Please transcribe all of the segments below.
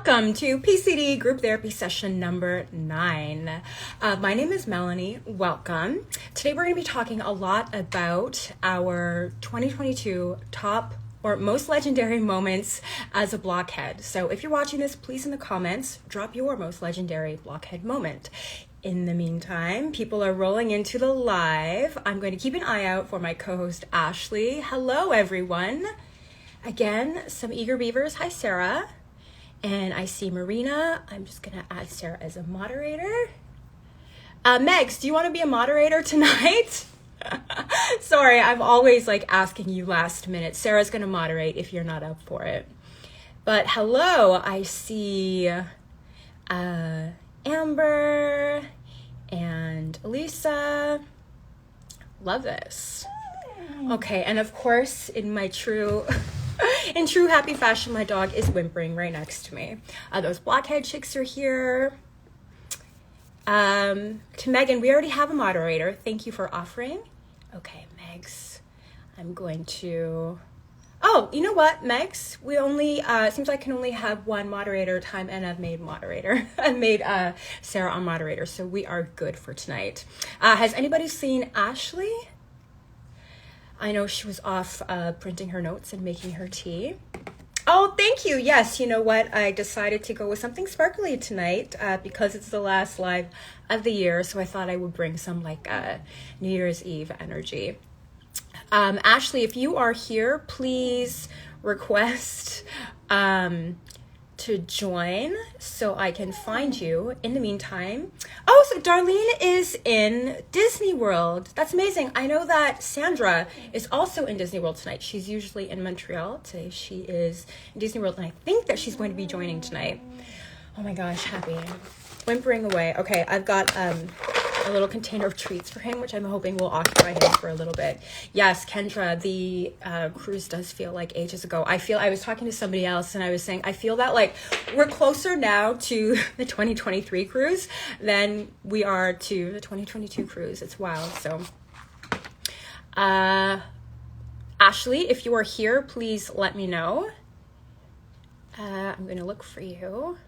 Welcome to PCD Group Therapy Session number 9. My name is Melanie. Welcome. Today we're going to be talking a lot about our 2022 top or most legendary moments as a blockhead. So if you're watching this, please in the comments, drop your most legendary blockhead moment. In the meantime, people are rolling into the live. I'm going to keep an eye out for my co-host, Ashley. Hello, everyone. Again, some eager beavers. Hi, Sarah. And I see Marina. I'm just going to add Sarah as a moderator. Megs, do you want to be a moderator tonight? Sorry, I'm always like asking you last minute. Sarah's going to moderate if you're not up for it. But hello, I see Amber and Elisa. Love this. Okay, and of course, in true happy fashion, my dog is whimpering right next to me. Those blockhead chicks are here. To Megan, we already have a moderator. Thank you for offering. Okay, Megs, I'm going to... Oh, you know what, Megs? We only, seems like I can only have one moderator time, and I've made moderator. I've made Sarah on moderator, so we are good for tonight. Has anybody seen Ashley? I know she was off printing her notes and making her tea. Oh, thank you. Yes, you know what? I decided to go with something sparkly tonight because it's the last live of the year, so I thought I would bring some like New Year's Eve energy. Ashley, if you are here, please request to join so I can find you. In the meantime, oh, so Darlene is in Disney World. That's amazing. I know that Sandra is also in Disney World tonight. She's usually in Montreal. Today she is in Disney World, and I think that she's going to be joining tonight. Oh my gosh, happy. Whimpering away. Okay, I've got a little container of treats for him, which I'm hoping will occupy him for a little bit. Yes, Kendra, the cruise does feel like ages ago. I was talking to somebody else and I was saying, I feel that like we're closer now to the 2023 cruise than we are to the 2022 cruise. It's wild. So, Ashley, if you are here, please let me know. I'm going to look for you.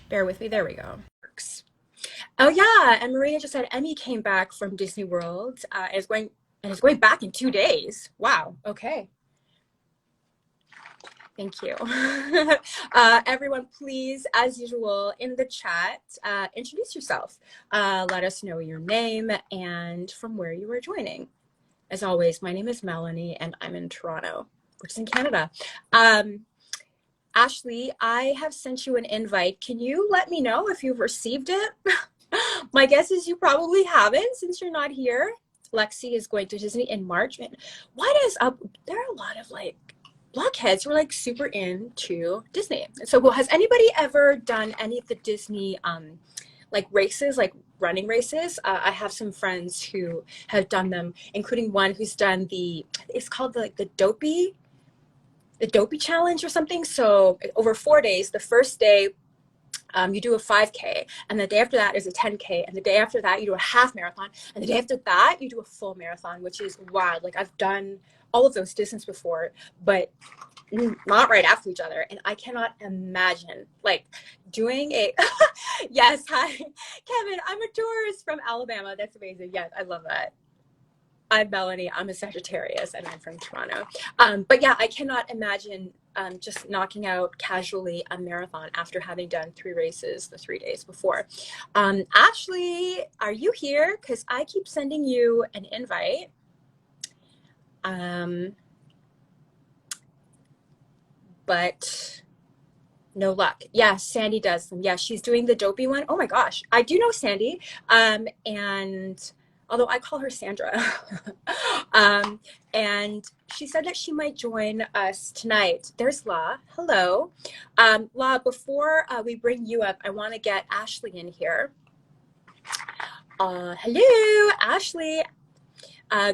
Bear with me. There we go. Oh yeah, and Maria just said Emmy came back from Disney World. And is going back in 2 days. Wow. Okay. Thank you. Everyone, please, as usual, in the chat, introduce yourself. Let us know your name and from where you are joining. As always, my name is Melanie, and I'm in Toronto, which is in Canada. Ashley, I have sent you an invite. Can you let me know if you've received it? My guess is you probably haven't since you're not here. Lexi is going to Disney in March. Man, what is up? There are a lot of like blockheads who are like super into Disney. So has anybody ever done any of the Disney like races, like running races? I have some friends who have done them, including one who's done it's called the Dopey challenge or something. So over 4 days, the first day you do a 5K, and the day after that is a 10K, and the day after that you do a half marathon, and the day after that you do a full marathon, which is wild. Like I've done all of those distances before, but not right after each other, and I cannot imagine like doing a yes, hi Kevin, I'm a tourist from Alabama. That's amazing. Yes, I love that. I'm Melanie, I'm a Sagittarius, and I'm from Toronto. But yeah, I cannot imagine just knocking out casually a marathon after having done 3 races the 3 days before. Ashley, are you here? Because I keep sending you an invite. But no luck. Yeah, Sandy does them. Yeah, she's doing the Dopey one. Oh my gosh, I do know Sandy. And... although I call her Sandra. And she said that she might join us tonight. There's La. Hello. La, before we bring you up, I want to get Ashley in here. Hello, Ashley.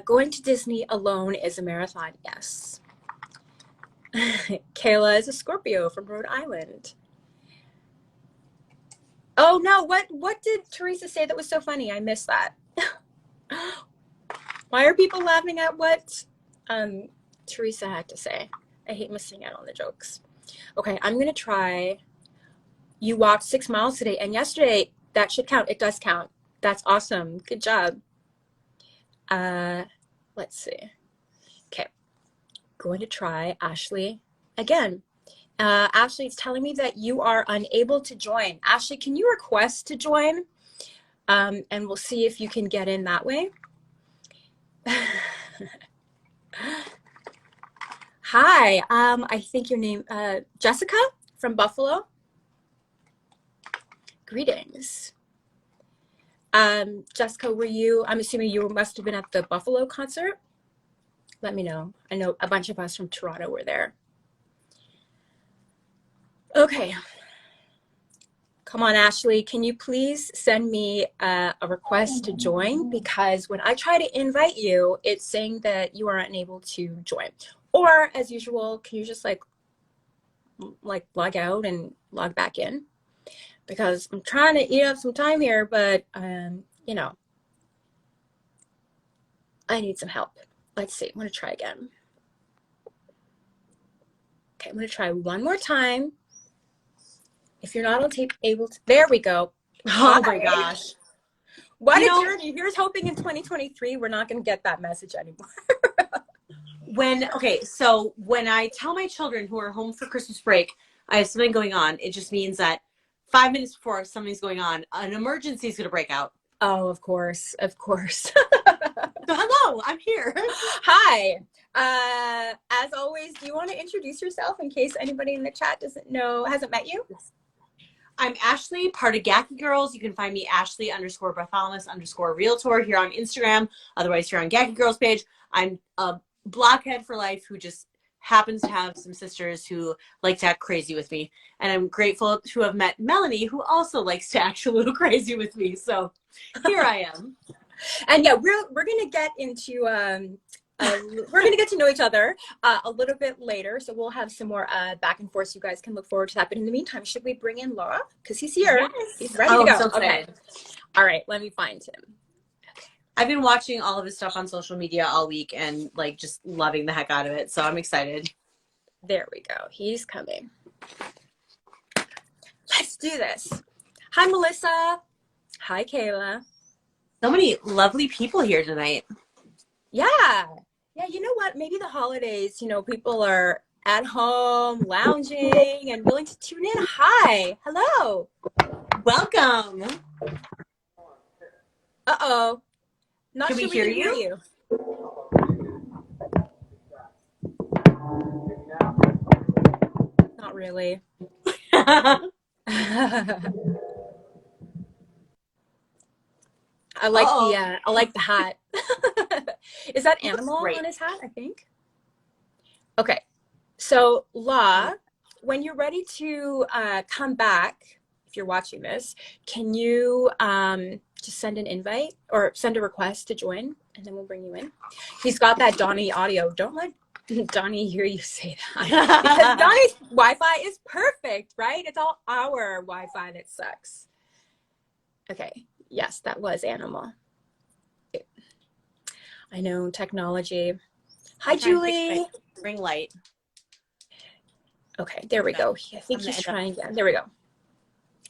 Going to Disney alone is a marathon. Yes. Kayla is a Scorpio from Rhode Island. Oh, no. What did Teresa say that was so funny? I missed that. Why are people laughing at what Teresa had to say? I hate missing out on the jokes. Okay, I'm gonna try. You walked 6 miles today and yesterday. That should count. It does count. That's awesome. Good job. Let's see. Okay, going to try Ashley again. Ashley, it's telling me that you are unable to join. Ashley, can you request to join? And we'll see if you can get in that way. Hi, I think your name, Jessica from Buffalo. Greetings. Jessica, I'm assuming you must have been at the Buffalo concert? Let me know. I know a bunch of us from Toronto were there. Okay. Come on, Ashley, can you please send me a request to join? Because when I try to invite you, it's saying that you are unable to join. Or as usual, can you just like log out and log back in? Because I'm trying to eat up some time here, but you know, I need some help. Let's see, I'm gonna try again. Okay, I'm gonna try one more time. If you're not able to, there we go. Oh my gosh. What a journey. Here's hoping in 2023, we're not gonna get that message anymore. So when I tell my children who are home for Christmas break, I have something going on, it just means that 5 minutes before something's going on, an emergency is going to break out. Oh, of course. Of course. So hello, I'm here. Hi. As always, do you want to introduce yourself in case anybody in the chat hasn't met you? I'm Ashley, part of Gacky Girls. You can find me Ashley_Bartholomew_Realtor here on Instagram. Otherwise, here on Gacky Girls page. I'm a blockhead for life who just happens to have some sisters who like to act crazy with me. And I'm grateful to have met Melanie, who also likes to act a little crazy with me. So here I am. And yeah, we're going to get into... we're going to get to know each other a little bit later. So we'll have some more back and forth. So you guys can look forward to that. But in the meantime, should we bring in Laura? Because he's here. Yes. He's ready to go. I'm so excited. Okay. All right. Let me find him. I've been watching all of his stuff on social media all week and like just loving the heck out of it. So I'm excited. There we go. He's coming. Let's do this. Hi, Melissa. Hi, Kayla. So many lovely people here tonight. Yeah. Yeah, you know what? Maybe the holidays, people are at home, lounging, and willing to tune in. Hi. Hello. Welcome. Uh-oh. Not Can sure we hear you. Not really. I like the hat. Is that animal on his hat? I think. Okay. So, La, when you're ready to come back, if you're watching this, can you just send an invite or send a request to join, and then we'll bring you in. He's got that Donnie audio. Don't let Donnie hear you say that. Because Donnie's Wi-Fi is perfect, right? It's all our Wi-Fi that sucks. Okay. Yes, that was animal. I know, technology. Hi, Julie. Ring light. Okay, there we go. I think he's trying again. There we go.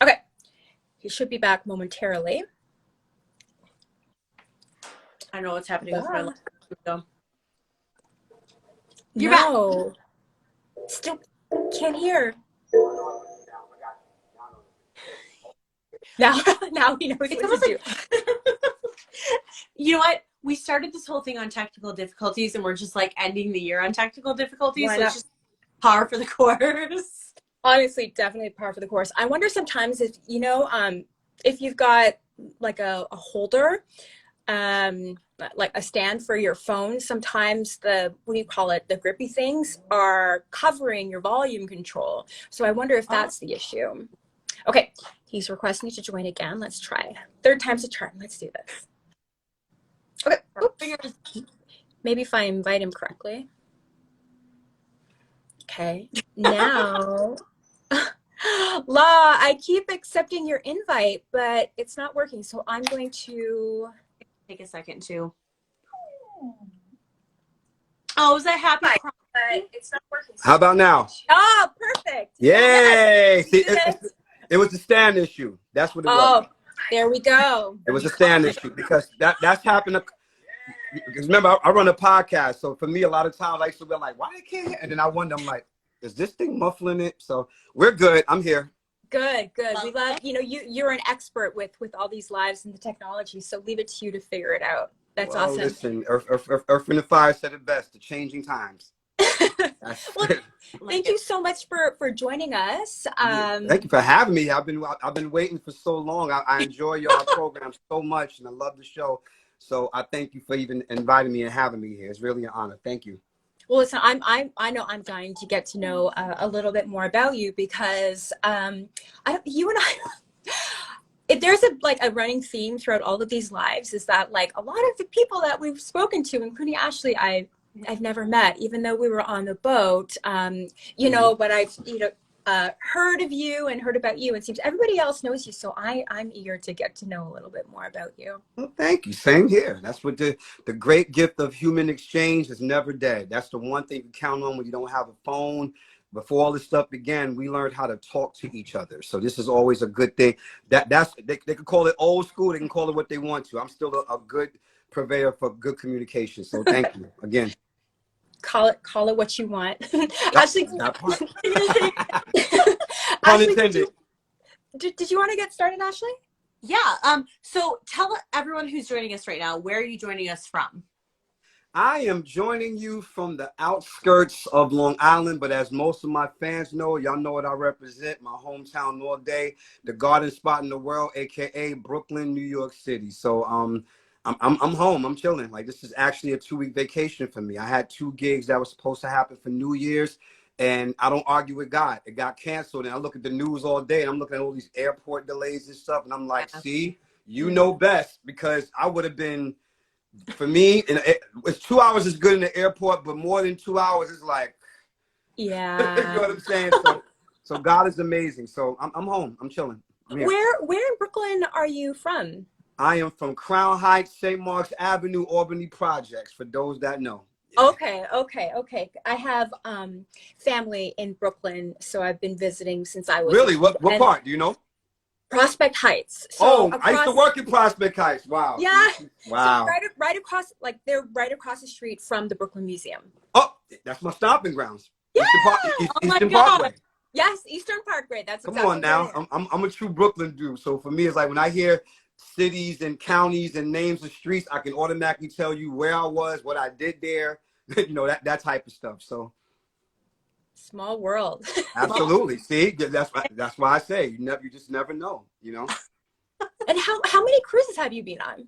Okay. He should be back momentarily. I don't know what's happening with my light. You're back. Still can't hear. Now he knows what to do. You know what? We started this whole thing on technical difficulties, and we're just like ending the year on technical difficulties. So it's just par for the course. Honestly, definitely par for the course. I wonder sometimes if if you've got like a holder, like a stand for your phone, sometimes the grippy things are covering your volume control. So I wonder if that's the issue. Okay, he's requesting you to join again. Let's try. Third time's a charm. Let's do this. Okay. Oops. Maybe if I invite him correctly. Okay. Now, La, I keep accepting your invite, but it's not working. So I'm going to take a second too. Oh, is that happy? but it's not working. How about now? Oh, perfect. Yay! Yes, See, it was the stand issue. That's what it was. oh, there we go. It was a stand issue because that's happened. Because remember, I run a podcast, so for me, a lot of times I used to be like, "Why I can't hear?" And then I wonder, I'm like, "Is this thing muffling it?" So we're good. I'm here. Good. We love, you're an expert with all these lives and the technology, so leave it to you to figure it out. That's Well, awesome. listen, Earth and the Fire said it best: the changing times. Well, thank you so much for joining us. Thank you for having me. I've been waiting for so long. I enjoy your program so much, and I love the show. So I thank you for even inviting me and having me here. It's really an honor. Thank you. Well, listen, I know I'm dying to get to know a little bit more about you because you and I, if there's a running theme throughout all of these lives is that like a lot of the people that we've spoken to, including Ashley, I've never met, even though we were on the boat. But I've heard of you and heard about you. It seems everybody else knows you, so I'm eager to get to know a little bit more about you. Well, thank you. Same here. That's what the great gift of human exchange is never dead. That's the one thing you count on when you don't have a phone. Before all this stuff began, we learned how to talk to each other. So this is always a good thing. They could call it old school. They can call it what they want to. I'm still a good purveyor for good communication. So thank you again. Call it what you want. Ashley, pun intended. Did you want to get started, Ashley? Yeah. So tell everyone who's joining us right now, where are you joining us from? I am joining you from the outskirts of Long Island, but as most of my fans know, y'all know what I represent, my hometown all day, the garden spot in the world, aka Brooklyn, New York City. So I'm home. I'm chilling. Like this is actually a 2-week vacation for me. I had 2 gigs that were supposed to happen for New Year's, and I don't argue with God. It got canceled, and I look at the news all day, and I'm looking at all these airport delays and stuff, and I'm like, see, you know best, because I would have been, for me, and it's 2 hours is good in the airport, but more than 2 hours is like, yeah. You know what I'm saying? So God is amazing. So I'm home. I'm chilling. Where in Brooklyn are you from? I am from Crown Heights, St. Mark's Avenue, Albany Projects, for those that know. Okay. I have family in Brooklyn, so I've been visiting since I was really. What part do you know? Prospect Heights. So I used to work in Prospect Heights. Wow. Yeah. Wow. So right across, like they're right across the street from the Brooklyn Museum. Oh, that's my stomping grounds. Yeah. Eastern Parkway. Yes, Eastern Parkway. That's Come exactly on now. I'm a true Brooklyn dude. So for me, it's like when I hear cities and counties and names of streets, I can automatically tell you where I was, what I did there, that type of stuff. So small world. Absolutely. See, that's why I say you just never know, And how many cruises have you been on?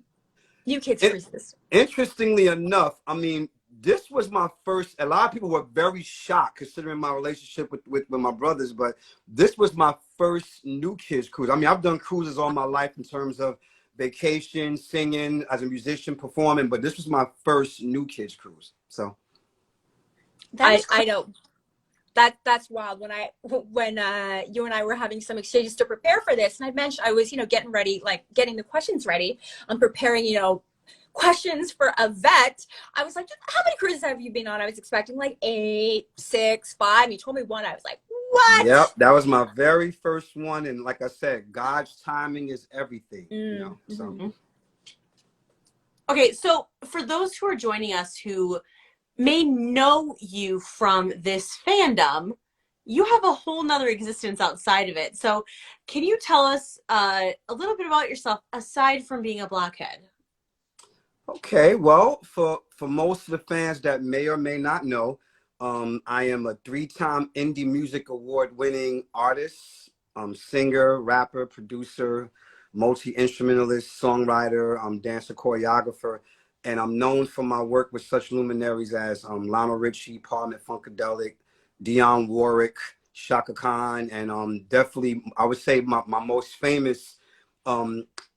You kids cruises. Interestingly enough, I mean, this was my first. A lot of people were very shocked considering my relationship with my brothers, but this was my first new kids cruise. I mean, I've done cruises all my life in terms of vacation, singing, as a musician, performing, but this was my first new kids cruise. So I know that's wild. When you and I were having some exchanges to prepare for this, and I mentioned I was getting ready, like getting the questions ready. I'm preparing questions for a vet. I was like, how many cruises have you been on? I was expecting like 8, 6, 5. You told me 1. I was like, what? Yep, that was my very first one. And like I said, God's timing is everything. So. Okay, so for those who are joining us who may know you from this fandom, you have a whole nother existence outside of it. So can you tell us a little bit about yourself aside from being a Blockhead? Okay, well, for most of the fans that may or may not know, I am a 3-time Indie Music Award winning artist, singer, rapper, producer, multi-instrumentalist, songwriter, dancer, choreographer, and I'm known for my work with such luminaries as Lionel Richie, Parliament Funkadelic, Dionne Warwick, Shaka Khan, and definitely I would say my most famous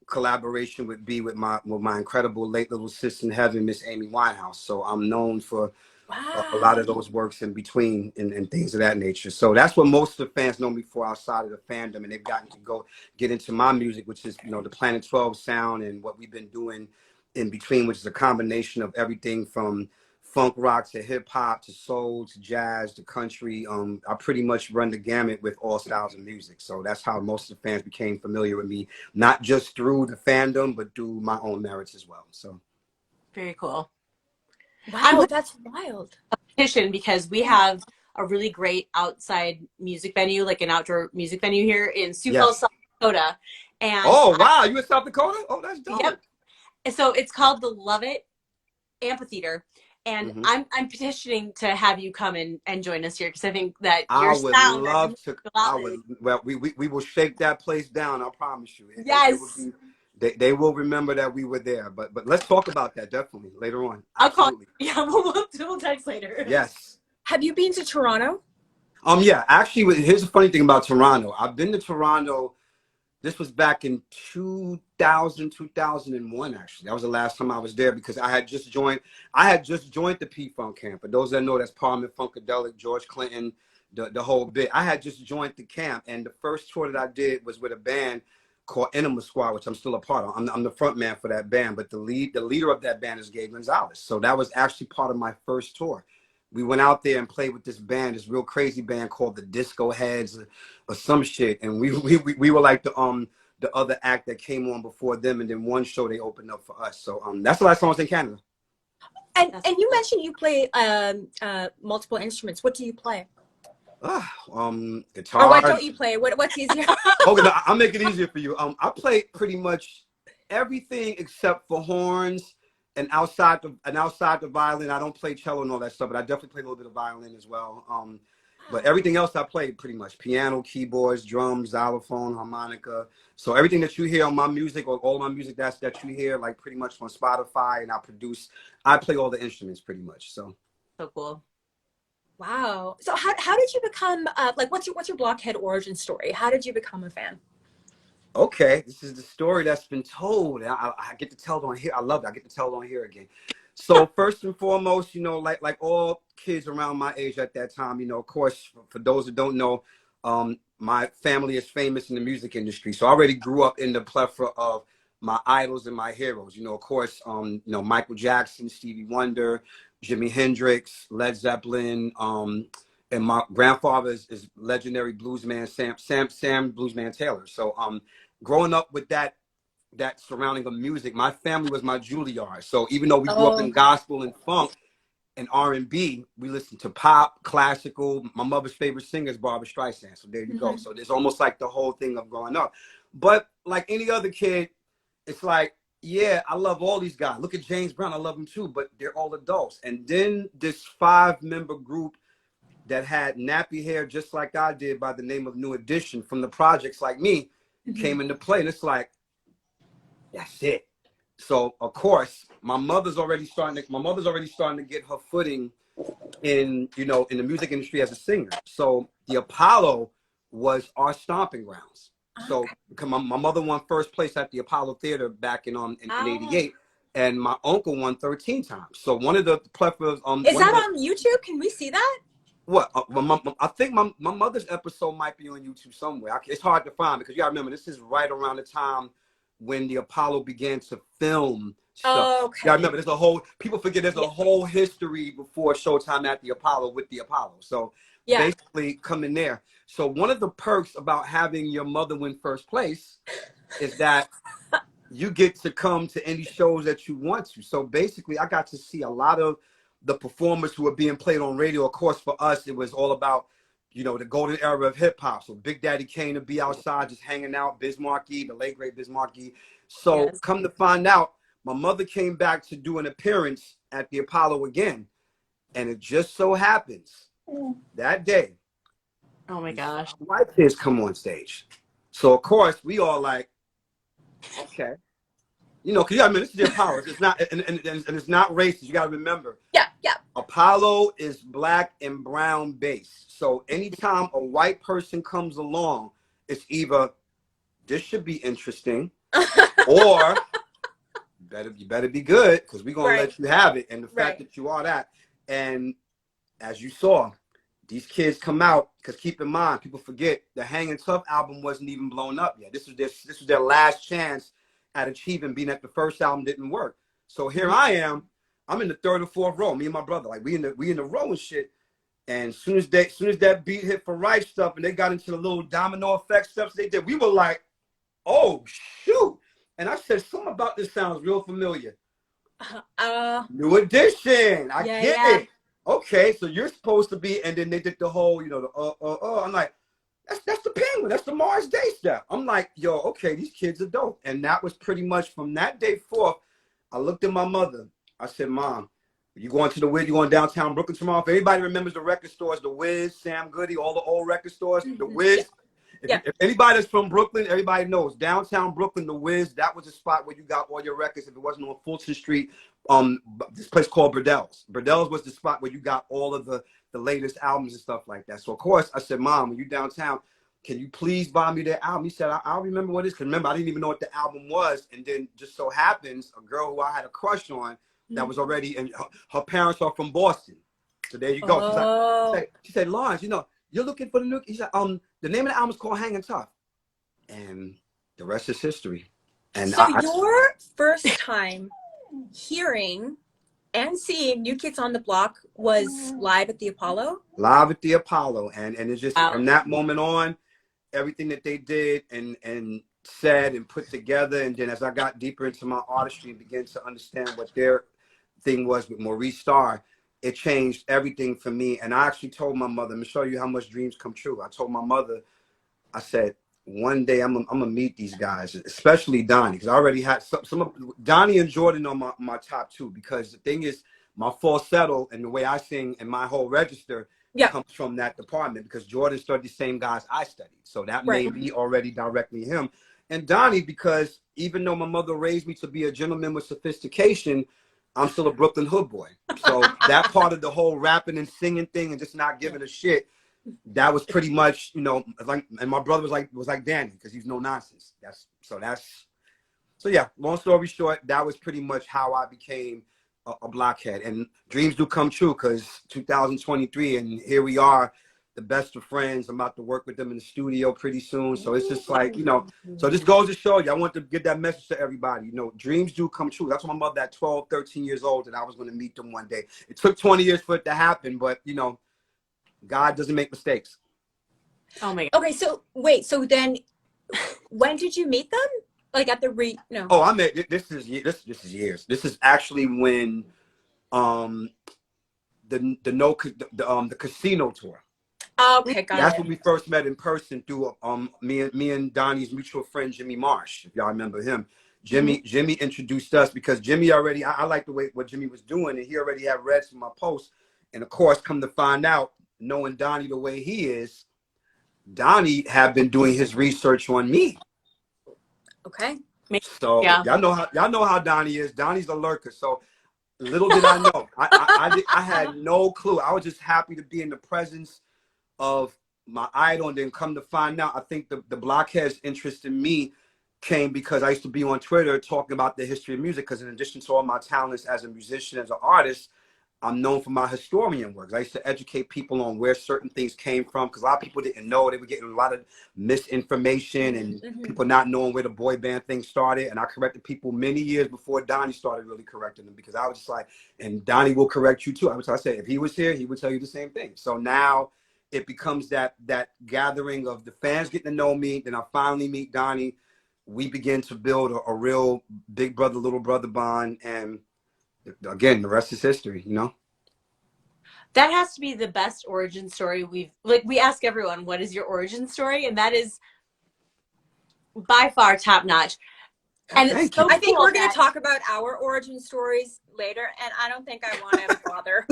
collaboration would be with my incredible late little sis in heaven, Miss Amy Winehouse. So I'm known for a lot of those works in between and things of that nature. So that's what most of the fans know me for outside of the fandom, and they've gotten to get into my music, which is the Planet 12 sound and what we've been doing in between, which is a combination of everything from funk rock to hip hop to soul to jazz to country. I pretty much run the gamut with all styles of music. So that's how most of the fans became familiar with me, not just through the fandom, but through my own merits as well. So Very cool. I'm Wow, that's wild. petition because we have a really great outside music venue, like an outdoor music venue here in Sioux Falls, yes. South Dakota. And Oh wow, you in South Dakota? Oh, that's dope. yep. So it's called the Love It Amphitheater. And Mm-hmm. I'm petitioning to have you come and join us here because I think that I your would sound, love to. I would. outlet. Well, we will shake that place down. I promise you. It will Yes. be. They will remember that we were there. But let's talk about that definitely later on. I'll call Absolutely. you. Yeah, we'll text later. Yes. Have you been to Toronto? Yeah. Actually, here's the funny thing about Toronto. I've been to Toronto. This was back in 2001, actually. That was the last time I was there because I had just joined the P-Funk camp. For those that know, that's Parliament Funkadelic, George Clinton, the whole bit. I had just joined the camp, and the first tour that I did was with a band called Enema Squad, which I'm still a part of. I'm the front man for that band, but the leader of that band is Gabe Gonzalez. So that was actually part of my first tour. We went out there and played with this band, this real crazy band called the Disco Heads or some shit. And we were like the other act that came on before them. And then one show they opened up for us. So that's the last time I was in Canada. And you mentioned you play multiple instruments. What do you play? Guitar. Or what don't you play? What's easier? Okay, no, I'll make it easier for you. I play pretty much everything except for horns. And outside the violin, I don't play cello and all that stuff, but I definitely play a little bit of violin as well. But everything else I play pretty much: piano, keyboards, drums, xylophone, harmonica. So everything that you hear on my music, or all my music that you hear, like pretty much on Spotify, and I play all the instruments pretty much. So cool. Wow. So how did you become like what's your Blockhead origin story? How did you become a fan? Okay, this is the story that's been told. I get to tell it on here. I love it. I get to tell it on here again. So first and foremost, like all kids around my age at that time, of course, for those that don't know, my family is famous in the music industry. So I already grew up in the plethora of my idols and my heroes. Of course, Michael Jackson, Stevie Wonder, Jimi Hendrix, Led Zeppelin, and my grandfather is legendary bluesman Sam Bluesman Taylor. So growing up with that surrounding of music, my family was my Juilliard. So even though we grew up in gospel and funk and R&B, we listened to pop, classical. My mother's favorite singer is Barbra Streisand. So there you go. So there's almost like the whole thing of growing up. But like any other kid, it's like, yeah, I love all these guys. Look at James Brown. I love him too, but they're all adults. And then this 5-member group that had nappy hair just like I did by the name of New Edition from the projects like me came into play. And it's like, that's it. So of course, my mother's already starting to get her footing in the music industry as a singer. So the Apollo was our stomping grounds. So my mother won first place at the Apollo Theater back in '88, and my uncle won 13 times. So one of the plepharas. Is that on YouTube? Can we see that? What? I think my mother's episode might be on YouTube somewhere. It's hard to find because you gotta remember this is right around the time when the Apollo began to film stuff. Okay. Yeah, I remember people forget there's a whole history before Showtime at the Apollo with the Apollo. So basically come in there. So one of the perks about having your mother win first place is that you get to come to any shows that you want to. So basically I got to see a lot of the performers who were being played on radio. Of course, for us, it was all about, the golden era of hip hop. So Big Daddy Kane to be outside, just hanging out, Biz Markie, the late great Biz Markie. So come to find out, my mother came back to do an appearance at the Apollo again. And it just so happens that day, oh my gosh, white kids come on stage. So of course we all like, okay. Because this is the Apollo. It's not, and it's not racist. You got to remember. Yeah. Apollo is Black and brown based. So anytime a white person comes along, it's either this should be interesting, or you better be good because we're gonna let you have it. And the fact that you are that, and as you saw, these kids come out because keep in mind, people forget the Hangin' Tough album wasn't even blown up yet. This was their last chance at achieving, being that the first album didn't work. So here I am, I'm in the third or fourth row. Me and my brother, like we in the row and shit. And as soon as that beat hit for right stuff, and they got into the little domino effect steps they did, we were like, "Oh shoot!" And I said, "Something about this sounds real familiar." New Edition. I get it. Okay, so you're supposed to be, and then they did the whole, I'm like, that's the Penguin. That's the Mars Day step. I'm like, yo, okay, these kids are dope. And that was pretty much from that day forth. I looked at my mother. I said, Mom, you going to the Wiz? You going downtown Brooklyn tomorrow? If anybody remembers the record stores, the Wiz, Sam Goody, all the old record stores, the Wiz. If anybody that's from Brooklyn, everybody knows downtown Brooklyn, the Wiz, that was a spot where you got all your records. If it wasn't on Fulton Street, this place called Burdell's. Burdell's was the spot where you got all of the latest albums and stuff like that. So of course I said, Mom, when you downtown, can you please buy me that album? He said, I'll remember what it is. Because remember, I didn't even know what the album was. And then just so happens, a girl who I had a crush on that was already, and her parents are from Boston. So there you go. She said, Lawrence, you're looking for the new. He said, the name of the album is called Hanging Tough, and the rest is history. And so your first time hearing and seeing New Kids on the Block was live at the Apollo. Live at the Apollo, and it's just from that moment on, everything that they did and said and put together, and then as I got deeper into my artistry and began to understand what their thing was with Maurice Starr, it changed everything for me. And I actually told my mother, I'm gonna show you how much dreams come true. I told my mother, I said, one day I'm gonna meet these guys, especially Donnie, because I already had some of Donnie and Jordan on my top two, because the thing is, my falsetto and the way I sing and my whole register comes from that department, because Jordan studied the same guys I studied. So that made me already directly him. And Donnie, because even though my mother raised me to be a gentleman with sophistication, I'm still a Brooklyn hood boy. So that part of the whole rapping and singing thing and just not giving a shit, that was pretty much, like, and my brother was like Danny, because he's no nonsense. So yeah, long story short, that was pretty much how I became a Blockhead. And dreams do come true, because 2023, and here we are, the best of friends. I'm about to work with them in the studio pretty soon. So it's just like, so this goes to show you, I want to get that message to everybody. Dreams do come true. That's what my mother at 12, 13 years old, that I was going to meet them one day. It took 20 years for it to happen, but, God doesn't make mistakes. Oh my God. Okay, so wait, so then when did you meet them? Like at the no. Oh, I met this is years. This is actually when the casino tour. Okay, got That's when we first met in person through me and Donnie's mutual friend Jimmy Marsh, if y'all remember him. Jimmy introduced us, because Jimmy already, I liked the way what Jimmy was doing, and he already had read some of my posts. And of course, come to find out, knowing Donnie the way he is, Donnie had been doing his research on me. Okay. So y'all know how Donnie is. Donnie's a lurker. So little did I know. I had no clue. I was just happy to be in the presence of my idol, and then come to find out, I think the Blockhead's interest in me came because I used to be on Twitter talking about the history of music, because in addition to all my talents as a musician, as an artist, I'm known for my historian work. I used to educate people on where certain things came from, because a lot of people didn't know. They were getting a lot of misinformation and people not knowing where the boy band thing started. And I corrected people many years before Donnie started really correcting them, because I was just like, and Donnie will correct you too. I said, if he was here, he would tell you the same thing. So now it becomes that gathering of the fans getting to know me. Then I finally meet Donnie. We begin to build a real big brother, little brother bond. And again, the rest is history, That has to be the best origin story we ask everyone, what is your origin story? And that is by far top notch. And it's so I think we're going to talk about our origin stories later, and I don't think I want to bother.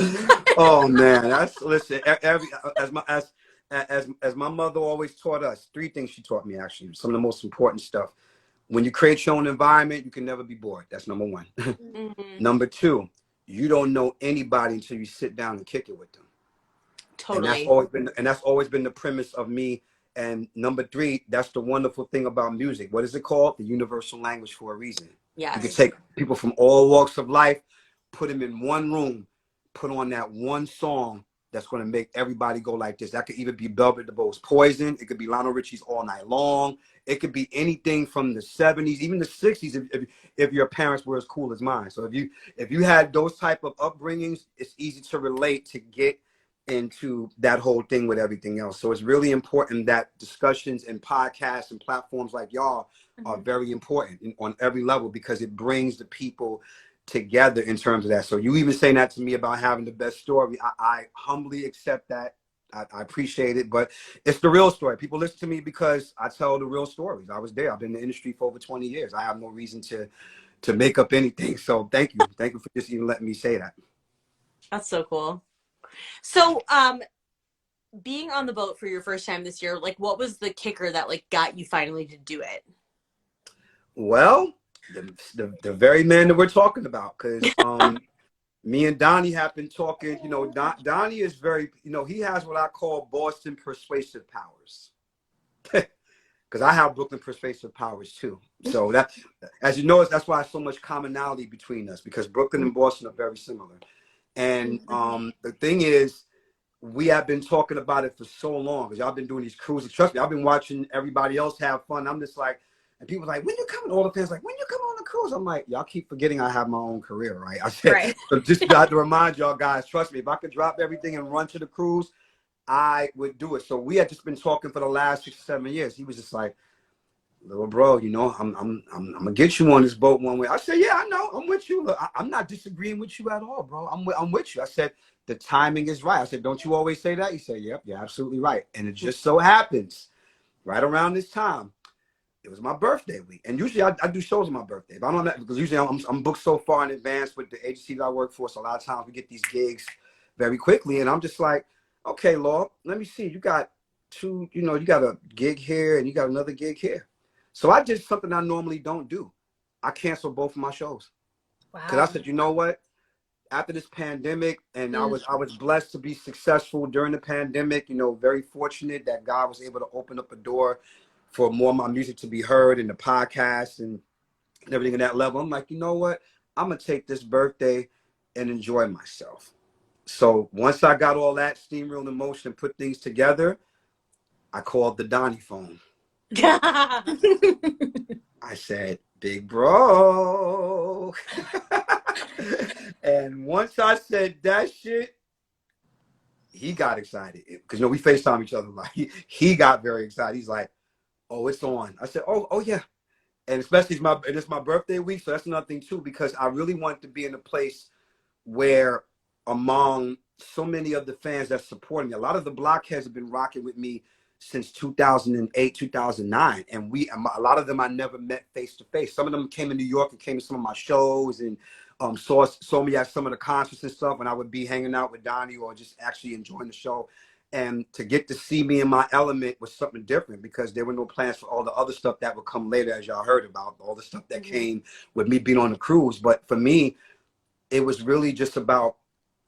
Oh man, listen. As my mother always taught us, three things she taught me, actually, some of the most important stuff. When you create your own environment, you can never be bored. That's number one. Number two, you don't know anybody until you sit down and kick it with them. Totally. And that's always been the premise of me. And number three, that's the wonderful thing about music. What is it called? The universal language, for a reason. Yes. You can take people from all walks of life, put them in one room, put on that one song, that's going to make everybody go like this. That could even be Velvet DeVoe's Poison. It could be Lionel Richie's All Night Long. It could be anything from the 70s, even the 60s, if your parents were as cool as mine. So if you had those type of upbringings, it's easy to relate to get into that whole thing with everything else. So it's really important that discussions and podcasts and platforms like y'all are very important on every level, because it brings the people together in terms of that. So you even saying that to me about having the best story, I humbly accept that. I appreciate it, but it's the real story. People listen to me because I tell the real stories. I was there. I've been in the industry for over 20 years. I have no reason to make up anything. So thank you. Thank you for just even letting me say that. That's so cool. So, being on the boat for your first time this year, like, what was the kicker that like got you finally to do it? Well, the very man that we're talking about, because me and Donnie have been talking. You know, Donnie is very, you know, he has what I call Boston persuasive powers, because I have Brooklyn persuasive powers too. So that, as you know, that's why there's so much commonality between us, because Brooklyn and Boston are very similar. And the thing is, we have been talking about it for so long, because y'all been doing these cruises. Trust me, I've been watching everybody else have fun. I'm just like, and people are like, when you coming? All the fans like, when you come on the cruise? I'm like, y'all keep forgetting I have my own career, right? I said, right. So just got to remind y'all guys, trust me, if I could drop everything and run to the cruise, I would do it. So we had just been talking for the last 6 or 7 years. He was just like, little bro, you know, I'm gonna get you on this boat one way. I said, yeah, I know, I'm with you. Look, I'm not disagreeing with you at all, bro. I'm with you. I said, the timing is right. I said, don't you always say that? He said, yep, you're absolutely right. And it just so happens, right around this time, it was my birthday week. And usually I do shows on my birthday, but I don't know, because usually I'm booked so far in advance with the agency that I work for. So a lot of times we get these gigs very quickly. And I'm just like, okay, Lord, let me see. You got two, you know, you got a gig here and you got another gig here. So I did something I normally don't do. I canceled both of my shows. Wow. Because I said, you know what? After this pandemic, and I was blessed to be successful during the pandemic, you know, very fortunate that God was able to open up a door for more of my music to be heard in the podcast and everything at that level. I'm like, you know what? I'm going to take this birthday and enjoy myself. So once I got all that steamrolled in motion and put things together, I called the Donnie phone. I said, big bro. And once I said that shit, he got excited. Because, you know, we FaceTime each other. Like, he got very excited. He's like, oh, it's on. I said, oh yeah. And especially it's my birthday week, so that's another thing too, because I really wanted to be in a place where, among so many of the fans that support me, a lot of the Blockheads have been rocking with me since 2008, 2009, and a lot of them I never met face to face. Some of them came to New York and came to some of my shows and saw me at some of the concerts and stuff, and I would be hanging out with Donnie or just actually enjoying the show. And to get to see me in my element was something different, because there were no plans for all the other stuff that would come later, as y'all heard about, all the stuff that came with me being on the cruise. But for me, it was really just about,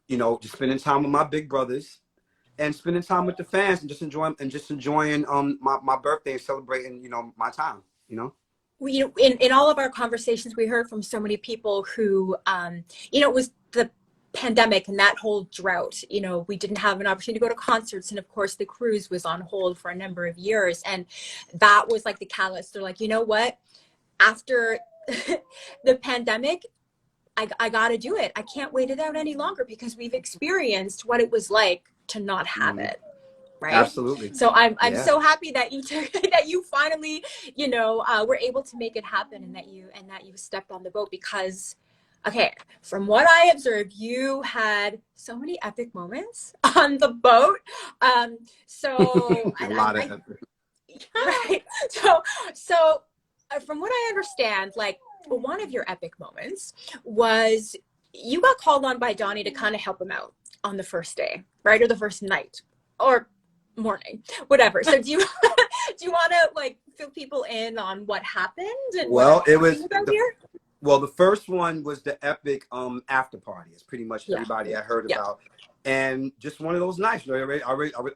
you know, just spending time with my big brothers and spending time with the fans and just enjoying my birthday and celebrating, you know, my time, you know. We, in all of our conversations, we heard from so many people who, you know, it was the pandemic and that whole drought. You know, we didn't have an opportunity to go to concerts, and of course the cruise was on hold for a number of years, and that was like the catalyst. They're like, you know what, after the pandemic, I gotta do it. I can't wait it out any longer, because we've experienced what it was like to not have it. Right? Absolutely. So I'm so happy that you that you finally, you know, were able to make it happen, and that you stepped on the boat, because, okay, from what I observed, you had so many epic moments on the boat. So a lot of epic. Right. So from what I understand, like, one of your epic moments was you got called on by Donnie to kind of help him out on the first day, right? Or the first night, or morning, whatever. So do you want to like fill people in on what happened? And well, it was the first one was the epic after party. It's pretty much everybody I heard about, and just one of those nights. You know,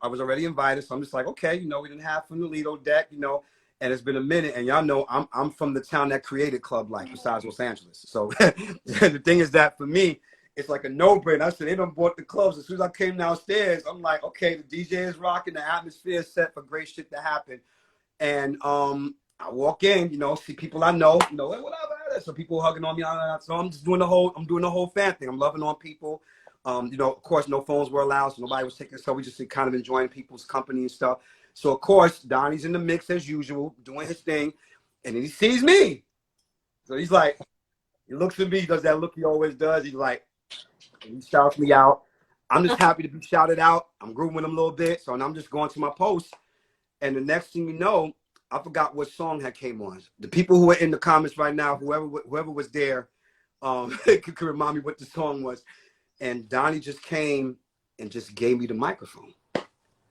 I was already invited, so I'm just like, okay, you know, we didn't have from the Lido deck, you know, and it's been a minute, and y'all know I'm from the town that created Club Life, besides Los Angeles. So the thing is that for me, it's like a no-brainer. I said, they done bought the clubs. As soon as I came downstairs, I'm like, okay, the DJ is rocking, the atmosphere is set for great shit to happen. And I walk in, you know, see people I know, you know, whatever. So people hugging on me. So I'm just doing the whole fan thing. I'm loving on people. You know, of course, no phones were allowed, so nobody was taking. So we just kind of enjoying people's company and stuff. So of course, Donnie's in the mix as usual, doing his thing, and then he sees me. So he's like, he looks at me, does that look he always does. He's like, and he shouts me out. I'm just happy to be shouted out. I'm grooving him a little bit, so I'm just going to my post. And the next thing you know, I forgot what song had came on. The people who are in the comments right now, whoever was there, could remind me what the song was. And Donnie just came and just gave me the microphone.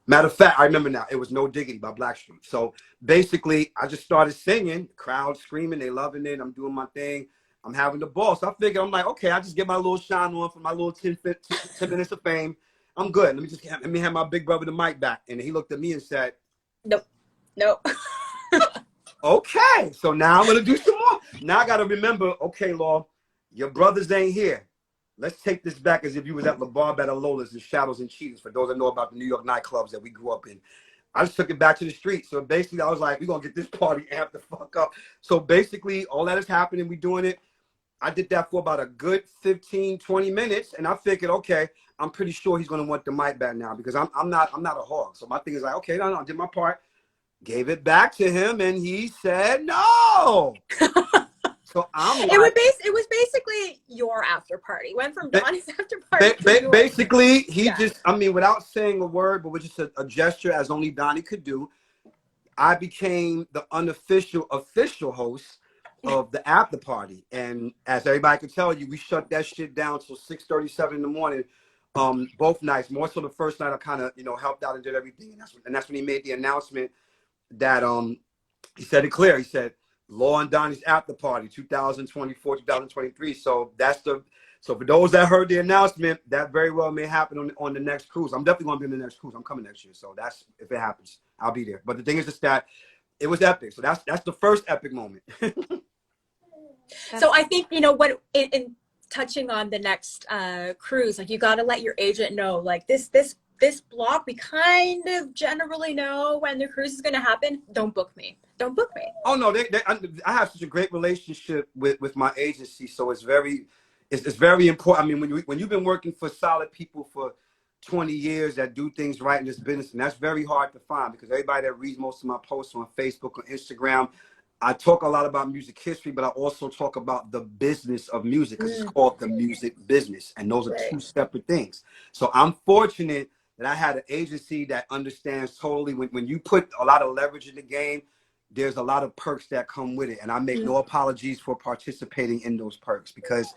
Matter of fact, I remember now, it was No Diggity by Blackstreet. So basically, I just started singing, the crowd screaming, they loving it, I'm doing my thing, I'm having the ball. So I figured, I'm like, okay, I just get my little shine on for my little 10 minutes of fame. I'm good. Let me have my big brother the mic back. And he looked at me and said, Nope. okay, so now I'm going to do some more. Now I got to remember, okay, Law, your brothers ain't here. Let's take this back as if you was at La Bar at Lola's and Shadows and Cheetahs, for those that know about the New York nightclubs that we grew up in. I just took it back to the street. So basically, I was like, we're going to get this party amped the fuck up. So basically, all that is happening. We doing it. I did that for about a good 15, 20 minutes. And I figured, okay, I'm pretty sure he's going to want the mic back now because I'm not a hog. So my thing is like, okay, no, I did my part. Gave it back to him, and he said no. So I'm like, it was basically your after party. Went from Donnie's after party to basically he just, I mean, without saying a word, but with just a gesture as only Donnie could do, I became the official host of the after party. And as everybody can tell you, we shut that shit down till 6:37 in the morning. Both nights, more so the first night I kind of, you know, helped out and did everything, and that's when he made the announcement that he said it clear. He said, Law and Donnie's after party 2024, 2023. So so for those that heard the announcement, that very well may happen on the next cruise. I'm definitely going to be on the next cruise. I'm coming next year. So that's, if it happens, I'll be there. But the thing is just that it was epic. So that's the first epic moment. So I think, you know, what in touching on the next cruise, like you got to let your agent know, like this block, we kind of generally know when the cruise is going to happen. Don't book me. Oh no, I have such a great relationship with my agency, so it's very important. I mean, when you've been working for solid people for 20 years that do things right in this business, and that's very hard to find because everybody that reads most of my posts on Facebook or Instagram, I talk a lot about music history, but I also talk about the business of music because it's called the music business, and those are two separate things. So I'm fortunate that I had an agency that understands totally when you put a lot of leverage in the game, there's a lot of perks that come with it. And I make no apologies for participating in those perks because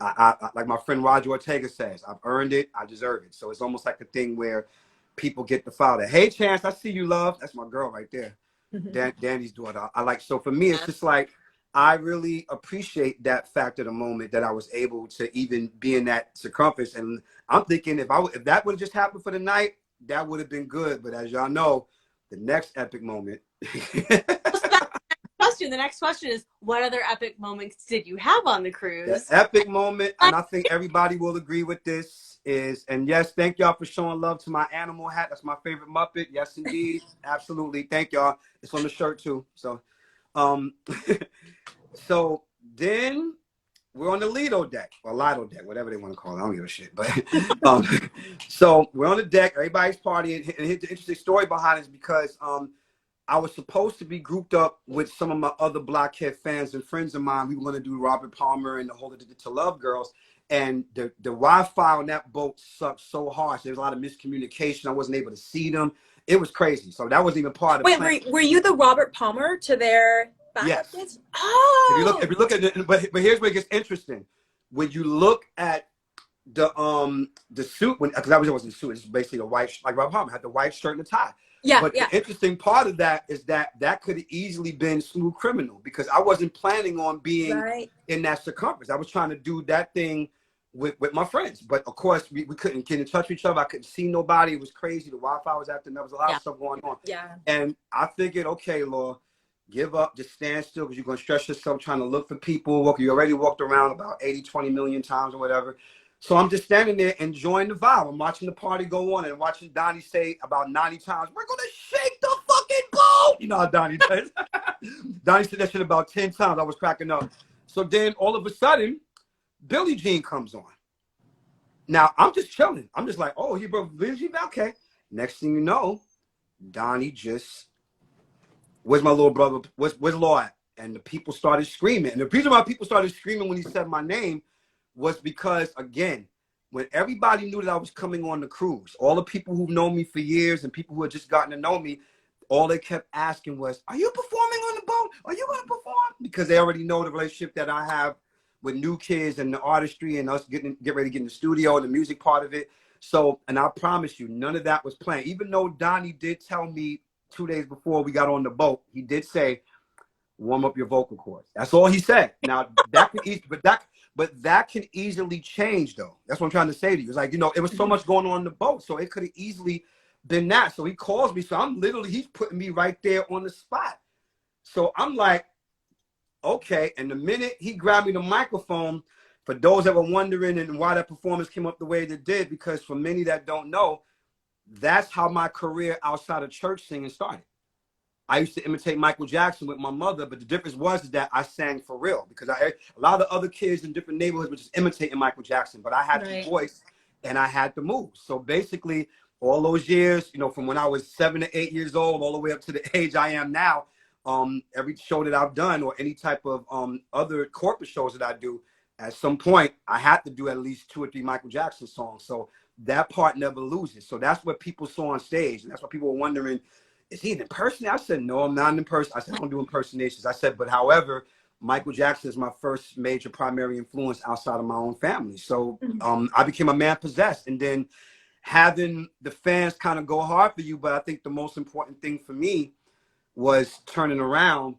I like my friend Roger Ortega says, I've earned it, I deserve it. So it's almost like a thing where people get the file that, hey, Chance, I see you, love. That's my girl right there. Danny's daughter. So for me, it's just like, I really appreciate that fact of the moment that I was able to even be in that circumference. And I'm thinking if that would have just happened for the night, that would have been good. But as y'all know, the next epic moment. The next question is, what other epic moments did you have on the cruise? The epic moment, and I think everybody will agree with this, is, and yes, thank y'all for showing love to my animal hat. That's my favorite Muppet. Yes, indeed. Absolutely. Thank y'all. It's on the shirt too. So, so then we're on the Lido deck, or Lido deck, whatever they want to call it. I don't give a shit. But so we're on the deck. Everybody's partying. And the interesting story behind it is because I was supposed to be grouped up with some of my other Blockhead fans and friends of mine. We were going to do Robert Palmer and the whole To Love Girls. And the Wi-Fi on that boat sucked so harsh. There was a lot of miscommunication. I wasn't able to see them. It was crazy. So that wasn't even part of the plan. Were you the Robert Palmer to their backup? Yes. Oh. If you look at it, but here's where it gets interesting. When you look at the suit, because that wasn't a suit, it's basically a white, like Robert Palmer had the white shirt and the tie. But the interesting part of that is that could have easily been Smooth Criminal because I wasn't planning on being in that circumference. I was trying to do that thing with my friends. But of course, we couldn't get in touch with each other. I couldn't see nobody. It was crazy. The Wi-Fi was acting. There was a lot of stuff going on. Yeah. And I figured, okay, Laura, give up, just stand still because you're going to stress yourself trying to look for people. You already walked around about 20 million times or whatever. So I'm just standing there enjoying the vibe. I'm watching the party go on and watching Donnie say about 90 times, "We're going to shake the fucking boat." You know how Donnie does. Donnie said that shit about 10 times. I was cracking up. So then all of a sudden, Billie Jean comes on. Now, I'm just chilling. I'm just like, "Oh, he broke Billie Jean? Okay." Next thing you know, Donnie just, "Where's my little brother? Where's Law at?" And the people started screaming. And the reason why people started screaming when he said my name was because, again, when everybody knew that I was coming on the cruise, all the people who've known me for years and people who had just gotten to know me, all they kept asking was, "Are you performing on the boat? Are you going to perform?" Because they already know the relationship that I have with New Kids and the artistry and us get ready to get in the studio and the music part of it. So, and I promise you, none of that was planned. Even though Donnie did tell me 2 days before we got on the boat, he did say, "Warm up your vocal cords." That's all he said. Now that could but that can easily change, though. That's what I'm trying to say to you. It's like, it was so much going on in the boat, so it could have easily been that. So he calls me, so he's putting me right there on the spot. So I'm like, okay. And the minute he grabbed me the microphone, for those that were wondering and why that performance came up the way that it did, because for many that don't know, that's how my career outside of church singing started. I used to imitate Michael Jackson with my mother, but the difference was that I sang for real, because a lot of other kids in different neighborhoods were just imitating Michael Jackson, but I had the voice and I had the moves. So basically, all those years, from when I was 7 to 8 years old, all the way up to the age I am now, every show that I've done or any type of other corporate shows that I do, at some point, I had to do at least 2 or 3 Michael Jackson songs. So that part never loses. So that's what people saw on stage, and that's what people were wondering, "Is he an impersonator?" I said, "No, I'm not an impersonator." I said, "I don't do impersonations." I said, "But however, Michael Jackson is my first major primary influence outside of my own family." So I became a man possessed. And then having the fans kind of go hard for you. But I think the most important thing for me was turning around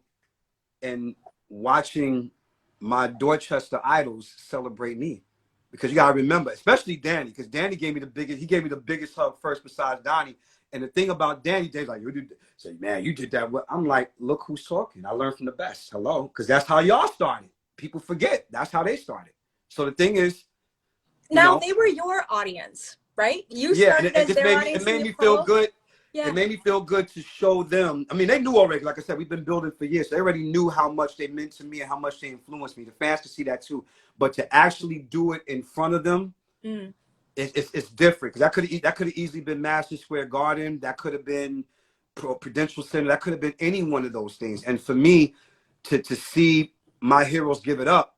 and watching my Dorchester idols celebrate me. Because you got to remember, especially Danny, because Danny gave me the biggest hug first besides Donnie. And the thing about Danny, Dave's like, "You did," say, "Man, you did that well." I'm like, "Look who's talking. I learned from the best." Hello, because that's how y'all started. People forget that's how they started. So the thing is, now they were your audience, right? You and started as their audience. it made me feel good. Yeah. It made me feel good to show them. I mean, they knew already. Like I said, we've been building for years. So they already knew how much they meant to me and how much they influenced me. The fans could see that too. But to actually do it in front of them, it's different. Because that could have easily been Madison Square Garden. That could have been Prudential Center. That could have been any one of those things. And for me, to see my heroes give it up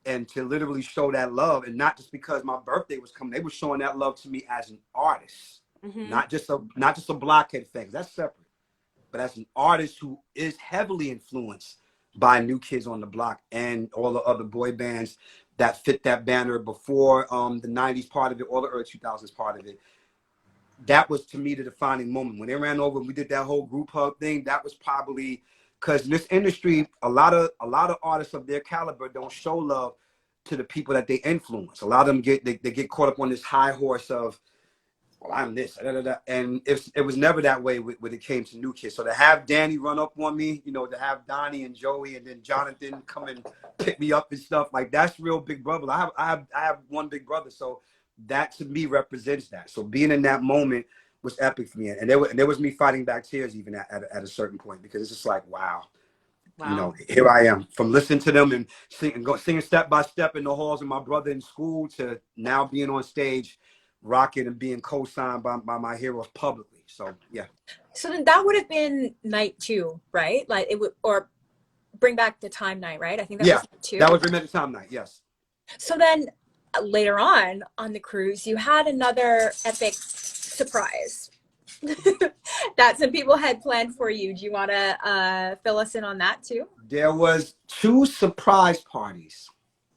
and to literally show that love, and not just because my birthday was coming, they were showing that love to me as an artist. Not just a Blockhead fan. That's separate. But as an artist who is heavily influenced by New Kids on the Block and all the other boy bands that fit that banner before the 90s part of it, or the early 2000s part of it. That was, to me, the defining moment. When they ran over and we did that whole group hug thing, that was probably, because in this industry, a lot of artists of their caliber don't show love to the people that they influence. A lot of them get caught up on this high horse of, "Well, I'm this," and it was never that way when it came to New Kids. So to have Danny run up on me, to have Donnie and Joey and then Jonathan come and pick me up and stuff, like, that's real big brother. I have one big brother, so that to me represents that. So being in that moment was epic for me, and there was me fighting back tears even at a certain point, because it's just like, wow. Here I am, from listening to them and singing step by step in the halls of my brother in school, to now being on stage rocking and being co-signed by my heroes publicly. So yeah. So then that would have been night 2, right? Like it would, or Bring Back the Time night, right? I think that was night 2. That was Remember the Time night. Yes. So then later on the cruise, you had another epic surprise that some people had planned for you. Do you want to fill us in on that too? There was 2 surprise parties.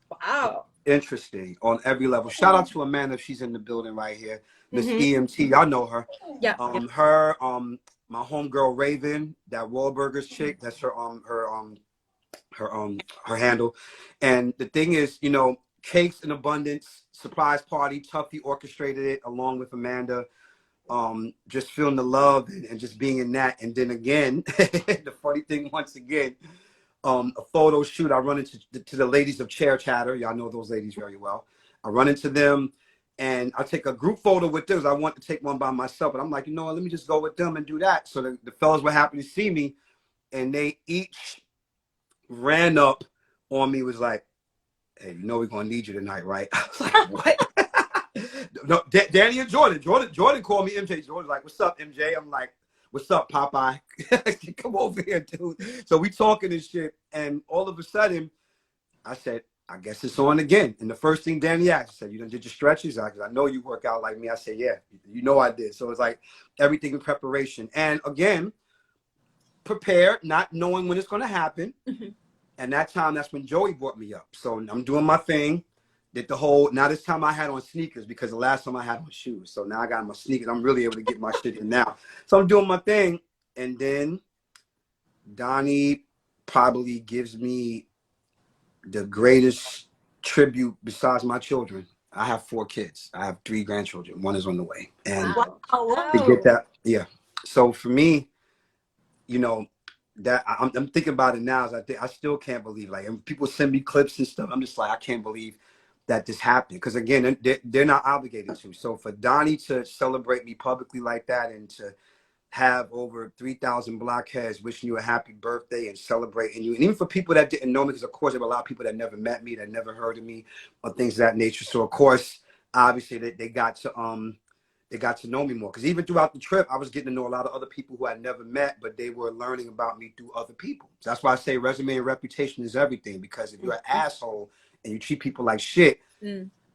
Wow. Interesting on every level. Shout out to Amanda if she's in the building right here. Miss EMT, y'all know her. Yeah. Her, my homegirl Raven, that Wahlburgers chick, that's her handle. And the thing is, cakes in abundance, surprise party. Tuffy orchestrated it along with Amanda. Just feeling the love and just being in that. And then again, the funny thing once again, a photo shoot. I run into the ladies of Chair Chatter. Y'all know those ladies very well. I run into them and I take a group photo with them. I want to take one by myself, but I'm like, you know what, let me just go with them and do that. So the fellas were happy to see me, and they each ran up on me, was like, hey, you know we're gonna need you tonight, right? I was like, what? No, Danny and Jordan called me MJ. Jordan's like, what's up, MJ? I'm like, what's up, Popeye? Come over here, dude. So we talking and shit, and all of a sudden, I said, I guess it's on again. And the first thing Danny asked, I said, you done did your stretches? I know you work out like me. I said, yeah, you know I did. So it's like everything in preparation. And again, prepared, not knowing when it's going to happen. And that's when Joey brought me up. So I'm doing my thing. Did the whole, now this time I had on sneakers because the last time I had on shoes. So now I got my sneakers. I'm really able to get my shit in now. So I'm doing my thing. And then Donnie probably gives me the greatest tribute besides my children. I have 4 kids. I have 3 grandchildren. 1 is on the way. And Wow. to get that, yeah. So for me, you know, that I'm thinking about it now. I still can't believe, like, and people send me clips and stuff. I'm just like, I can't believe that this happened. Because again, they're not obligated to. So for Donnie to celebrate me publicly like that, and to have over 3,000 blockheads wishing you a happy birthday and celebrating you, and even for people that didn't know me, because of course there were a lot of people that never met me, that never heard of me, or things of that nature. So of course, obviously they got to know me more, because even throughout the trip I was getting to know a lot of other people who I never met, but they were learning about me through other people. So that's why I say resume and reputation is everything, because if you're an asshole and you treat people like shit,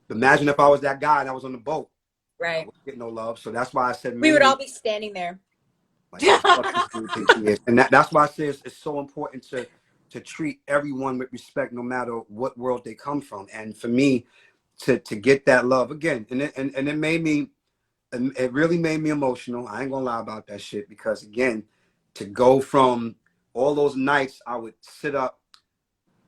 imagine if I was that guy and I was on the boat, I wouldn't get no love. So that's why I said, We would all be standing there. like, fuck this dude think he is. And that's why I say it's so important to treat everyone with respect, no matter what world they come from. And for me to get that love again, and it made me, it really made me emotional. I ain't gonna lie about that shit, because again, to go from all those nights I would sit up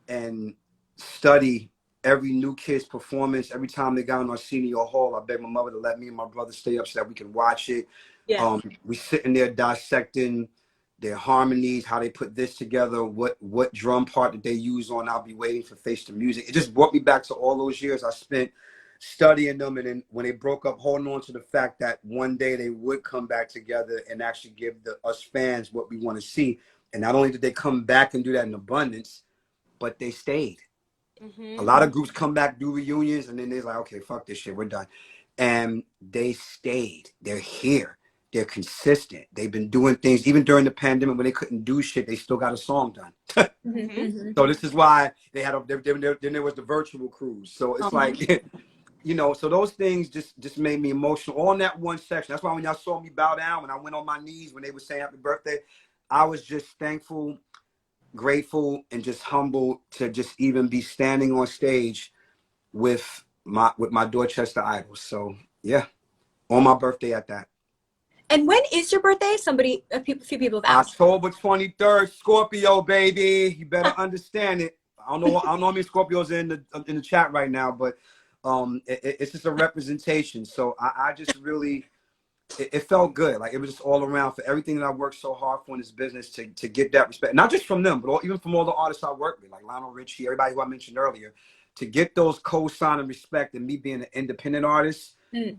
and study every new kid's performance. Every time they got on our senior hall, I begged my mother to let me and my brother stay up so that we could watch it. Yeah. We sitting there dissecting their harmonies, how they put this together, what drum part that they use on I'll Be Waiting for Face the Music. It just brought me back to all those years I spent studying them, and then when they broke up, holding on to the fact that one day they would come back together and actually give us fans what we want to see. And not only did they come back and do that in abundance, but they stayed. A lot of groups come back, do reunions, and then they're like, okay, fuck this shit, we're done. And they stayed. They're here. They're consistent. They've been doing things even during the pandemic when they couldn't do shit. They still got a song done. So this is why they had then there was the virtual cruise. So it's like, you know, so those things just made me emotional. All in that one section. That's why when y'all saw me bow down, when I went on my knees when they were saying happy birthday, I was just thankful, grateful, and just humbled to just even be standing on stage with my Dorchester idols. So yeah, on my birthday at that. And when is your birthday? A few people have asked. October 23rd, Scorpio, baby. You better understand it. I don't know how many Scorpios are in the chat right now, but it's just a representation. So I just really, it felt good. Like it was just all around for everything that I worked so hard for in this business to get that respect, not just from them, but even from all the artists I work with, like Lionel Richie, everybody who I mentioned earlier, to get those co-sign and respect, and me being an independent artist.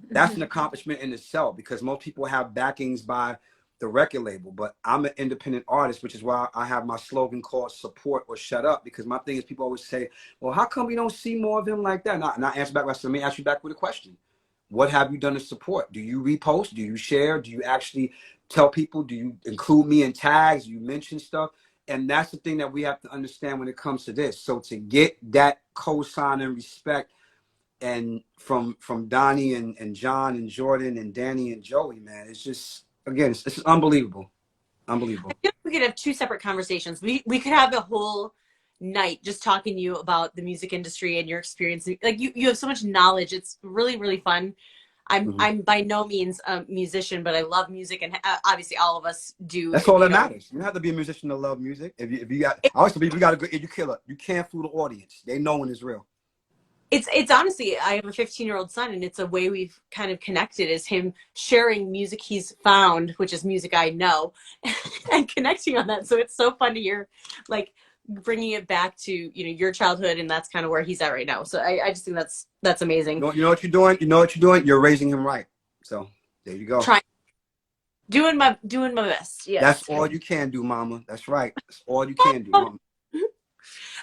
That's an accomplishment in itself, because most people have backings by the record label, but I'm an independent artist, which is why I have my slogan called support or shut up. Because my thing is, people always say, well, how come we don't see more of him like that? And I answer back, I said, let me ask you back with a question. What have you done to support? Do you repost? Do you share? Do you actually tell people? Do you include me in tags? Do you mention stuff? And that's the thing that we have to understand when it comes to this. So to get that cosign and respect, and from Donnie and John and Jordan and Danny and Joey, man, it's just, again, it's just unbelievable. Unbelievable. I feel like we could have 2 separate conversations. We could have a whole night just talking to you about the music industry and your experience. Like you have so much knowledge. It's really, really fun. I'm by no means a musician, but I love music, and obviously all of us do. That's all that matters. You don't have to be a musician to love music. If you got, I always believe you got a good, you kill it. You can't fool the audience. They know when it's real. It's honestly, I have a 15-year-old son, and it's a way we've kind of connected, is him sharing music he's found, which is music I know, and connecting on that. So it's so fun to hear, like, bringing it back to, you know, your childhood, and that's kind of where he's at right now. So I just think that's amazing. You know what you're doing? You know what you're doing? You're raising him right. So there you go. Doing my best. Yes. That's all you can do, mama. That's right. That's all you can do, mama.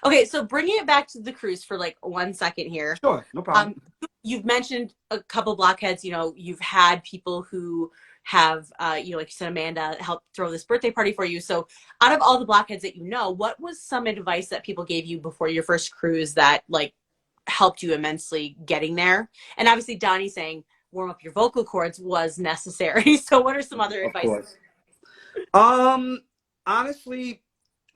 Okay, so bringing it back to the cruise for like 1 second here. Sure, no problem. You've mentioned a couple blockheads. You know, you've had people who have, you know, like you said, Amanda helped throw this birthday party for you. So out of all the blockheads that you know, what was some advice that people gave you before your first cruise that like helped you immensely getting there? And obviously Donnie saying warm up your vocal cords was necessary. So what are some other advice? Honestly,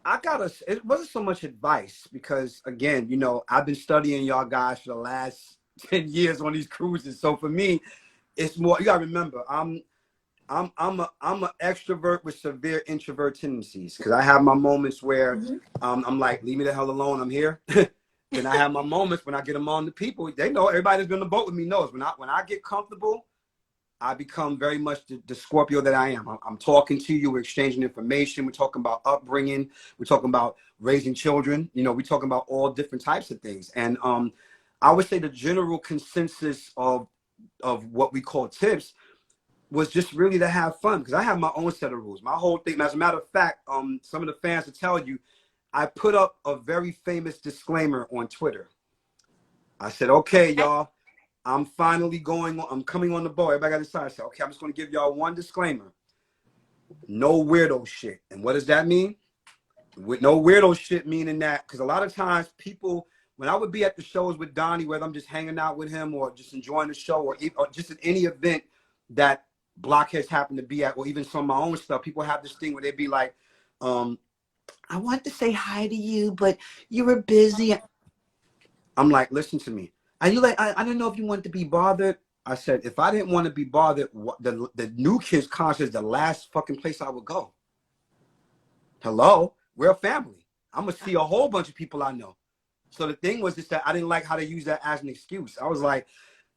it wasn't so much advice because again, you know, I've been studying y'all guys for the last 10 years on these cruises. So for me, it's more, you gotta remember, I'm an extrovert with severe introvert tendencies because I have my moments where I'm like, leave me the hell alone, I'm here. Then I have my moments when I get among the people. They know, everybody that's been on the boat with me knows when I get comfortable, I become very much the Scorpio that I am. I'm talking to you, we're exchanging information, we're talking about upbringing, we're talking about raising children, you know, we're talking about all different types of things. And I would say the general consensus of what we call tips was just really to have fun because I have my own set of rules. My whole thing, as a matter of fact, some of the fans will tell you, I put up a very famous disclaimer on Twitter. I said, okay, y'all, I'm finally I'm coming on the boat. Everybody got to decide. I said, okay, I'm just going to give y'all one disclaimer. No weirdo shit. And what does that mean? With no weirdo shit meaning that, because a lot of times people, when I would be at the shows with Donnie, whether I'm just hanging out with him or just enjoying the show or just at any event that blockheads happen to be at, or even some of my own stuff, people have this thing where they'd be like, I want to say hi to you, but you were busy. I'm like, listen to me. Are you like, I didn't know if you wanted to be bothered. I said, if I didn't want to be bothered, the new kids' concert is the last fucking place I would go. Hello? We're a family. I'm going to see a whole bunch of people I know. So the thing was just that I didn't like how they use that as an excuse. I was like,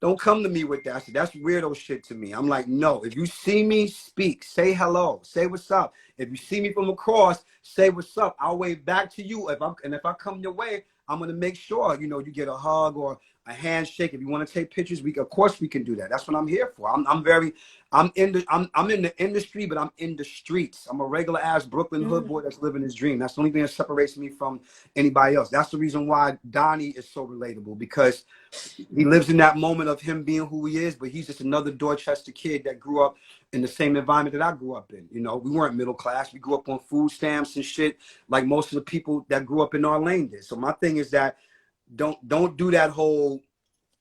don't come to me with that. I said, that's weirdo shit to me. I'm like, no, if you see me, speak, say hello, say what's up. If you see me from across, say what's up. I'll wave back to you. If I come your way, I'm going to make sure, you know, you get a hug or a handshake. If you want to take pictures, of course we can do that. That's what I'm here for. I'm in the industry, but I'm in the streets. I'm a regular ass Brooklyn hood boy that's living his dream. That's the only thing that separates me from anybody else. That's the reason why Donnie is so relatable, because he lives in that moment of him being who he is, but he's just another Dorchester kid that grew up in the same environment that I grew up in. You know, we weren't middle class. We grew up on food stamps and shit like most of the people that grew up in our lane did. So my thing is that don't do that whole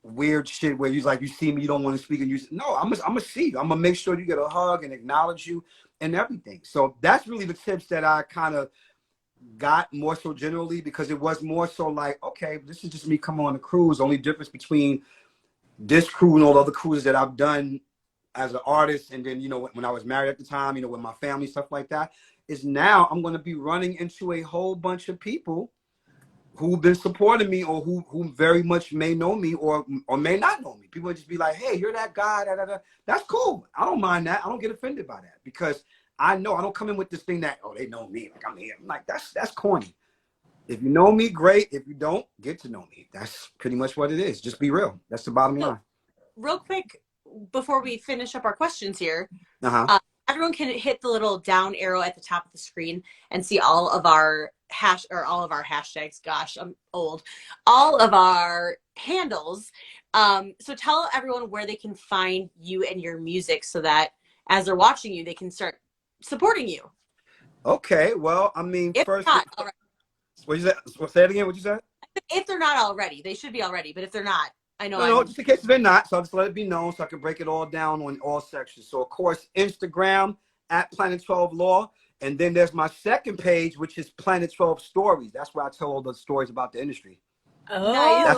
weird shit where you like, you see me, you don't want to speak, and no, I'm gonna see you. I'm gonna make sure you get a hug and acknowledge you and everything. So that's really the tips that I kind of got more so generally, because it was more so like, okay, this is just me coming on a cruise. Only difference between this cruise and all the other cruises that I've done as an artist, and then, you know, when I was married at the time, you know, with my family, stuff like that, is now I'm going to be running into a whole bunch of people who've been supporting me, or who very much may know me or may not know me. People would just be like, hey, you're that guy, da, da, da. That's cool. I don't mind that. I don't get offended by that, because I know I don't come in with this thing that, oh, they know me, like I'm here. I'm like, that's corny. If you know me, great. If you don't, get to know me. That's pretty much what it is. Just be real. That's the bottom line. Real quick, before we finish up our questions here, Uh-huh. everyone can hit the little down arrow at the top of the screen and see all of our hashtags. Gosh, I'm old. All of our handles. So tell everyone where they can find you and your music, so that as they're watching you, they can start supporting you. Okay. Well, I mean, If first, not already. what you said? Say it again. What you said? If they're not already, they should be already. But if they're not, I know. No, just in case they're not. So I'll just let it be known so I can break it all down on all sections. So, of course, Instagram at Planet 12 Law. And then there's my second page, which is Planet 12 Stories. That's where I tell all the stories about the industry. Oh, Nice.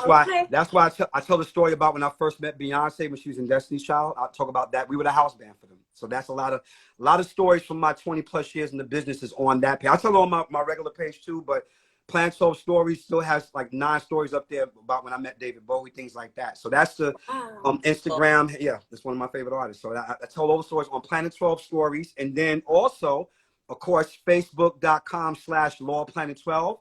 That's why I tell the story about when I first met Beyonce when she was in Destiny's Child. I'll talk about that. We were the house band for them. So that's a lot of stories from my 20 plus years in the business is on that page. I tell it on my regular page too, but Planet 12 Stories still has like 9 stories up there about when I met David Bowie, things like that. So that's the Instagram. Yeah, that's one of my favorite artists. So I tell all the stories on Planet 12 Stories. And then also, of course, Facebook.com/LawPlanet12.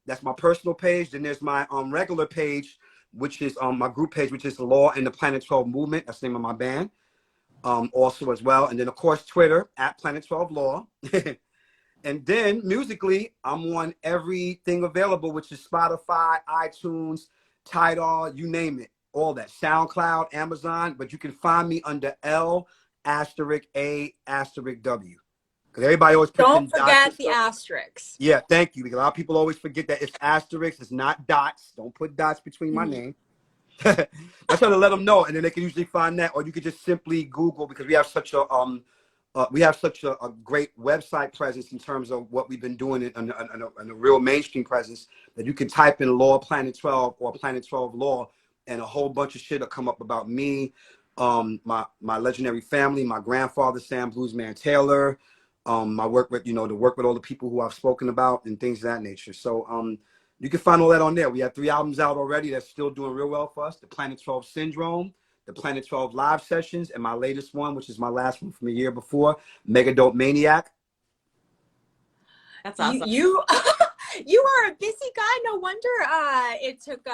That's my personal page. Then there's my regular page, which is my group page, which is the Law and the Planet 12 Movement. That's the name of my band. Also as well. And then of course Twitter at Planet 12 Law. And then musically, I'm on everything available, which is Spotify, iTunes, Tidal, you name it, all that. SoundCloud, Amazon, but you can find me under L asterisk A asterisk W. Because everybody always puts Don't in forget dots. the asterisks. Yeah, thank you. Because a lot of people always forget that it's asterisks, it's not dots. Don't put dots between my name. I try to let them know, and then they can usually find that, or you could just simply Google, because we have such a great website presence in terms of what we've been doing in a real mainstream presence, that you can type in Law Planet 12 or Planet 12 Law, and a whole bunch of shit will come up about me, my legendary family, my grandfather Sam Bluesman Taylor, my work with, to work with all the people who I've spoken about and things of that nature. So you can find all that on there. We have 3 albums out already that's still doing real well for us: the Planet 12 Syndrome, the Planet 12 Live Sessions, and my latest one, which is my last one from a year before, Mega Dope Maniac. That's awesome. You you are a busy guy. No wonder it took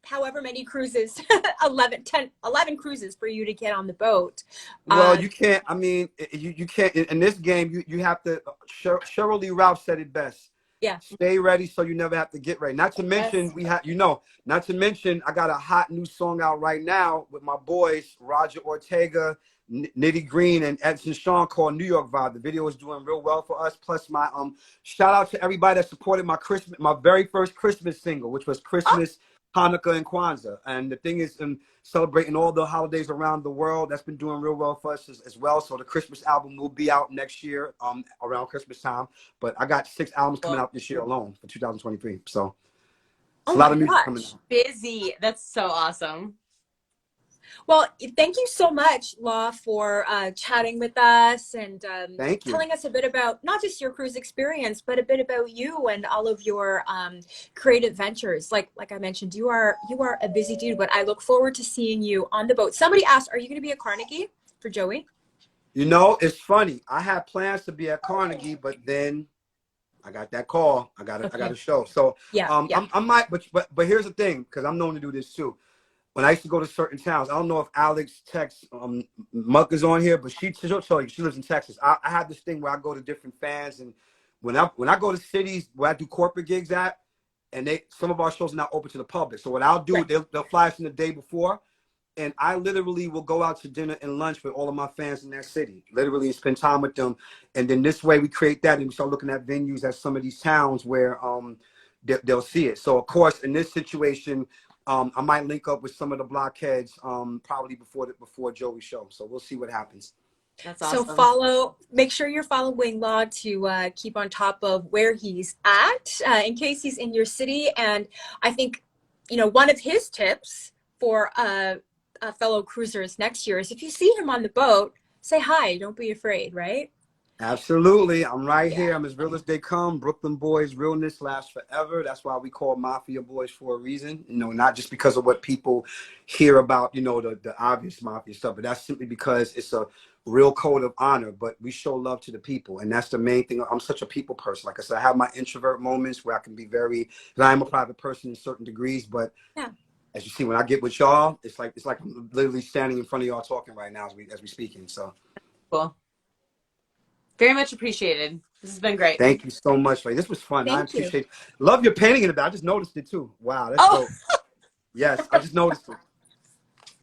however many cruises, 11 cruises for you to get on the boat. Well, you can't. I mean, you can't in this game. You have to. Cheryl Lee Ralph said it best. Yeah. Stay ready so you never have to get ready. Not to mention not to mention I got a hot new song out right now with my boys Roger Ortega, Nitty Green, and Edson Sean, called New York Vibe. The video is doing real well for us. Plus my shout out to everybody that supported my very first Christmas single, which was Christmas, Hanukkah, and Kwanzaa. And the thing is, celebrating all the holidays around the world, that's been doing real well for us as well. So the Christmas album will be out next year, around Christmas time. But I got 6 albums coming out this year alone for 2023. So it's a lot of music coming out. Busy. That's so awesome. Well, thank you so much, Law, for chatting with us and telling us a bit about not just your cruise experience, but a bit about you and all of your creative ventures. Like I mentioned, you are a busy dude, but I look forward to seeing you on the boat. Somebody asked, are you going to be at Carnegie for Joey? It's funny. I had plans to be at Carnegie, but then I got that call. I got a show. So I might, but here's the thing, because I'm known to do this too. When I used to go to certain towns, I don't know if Alex Tex Muck is on here, but she'll tell you, she lives in Texas. I have this thing where I go to different fans, and when I go to cities where I do corporate gigs at, and some of our shows are not open to the public. So what I'll do, they'll fly us in the day before, and I literally will go out to dinner and lunch with all of my fans in that city, literally, and spend time with them. And then this way we create that, and we start looking at venues at some of these towns where they'll see it. So of course, in this situation, I might link up with some of the Blockheads probably before Joey's show. So we'll see what happens. That's awesome. So make sure you're following Law to keep on top of where he's at in case he's in your city. And I think, one of his tips for fellow cruisers next year is if you see him on the boat, say hi. Don't be afraid, right? Absolutely. I'm right here. I'm as real as they come. Brooklyn boys, realness lasts forever. That's why we call Mafia boys for a reason. Not just because of what people hear about, the obvious Mafia stuff, but that's simply because it's a real code of honor. But we show love to the people. And that's the main thing. I'm such a people person. Like I said, I have my introvert moments where I can be because I am a private person in certain degrees. But as you see, when I get with y'all, it's like I'm literally standing in front of y'all talking right now as we speaking. So cool. Very much appreciated. This has been great. Thank you so much. This was fun. I appreciate it. Love your painting in the back. I just noticed it too. Wow, that's dope. Yes, I just noticed it.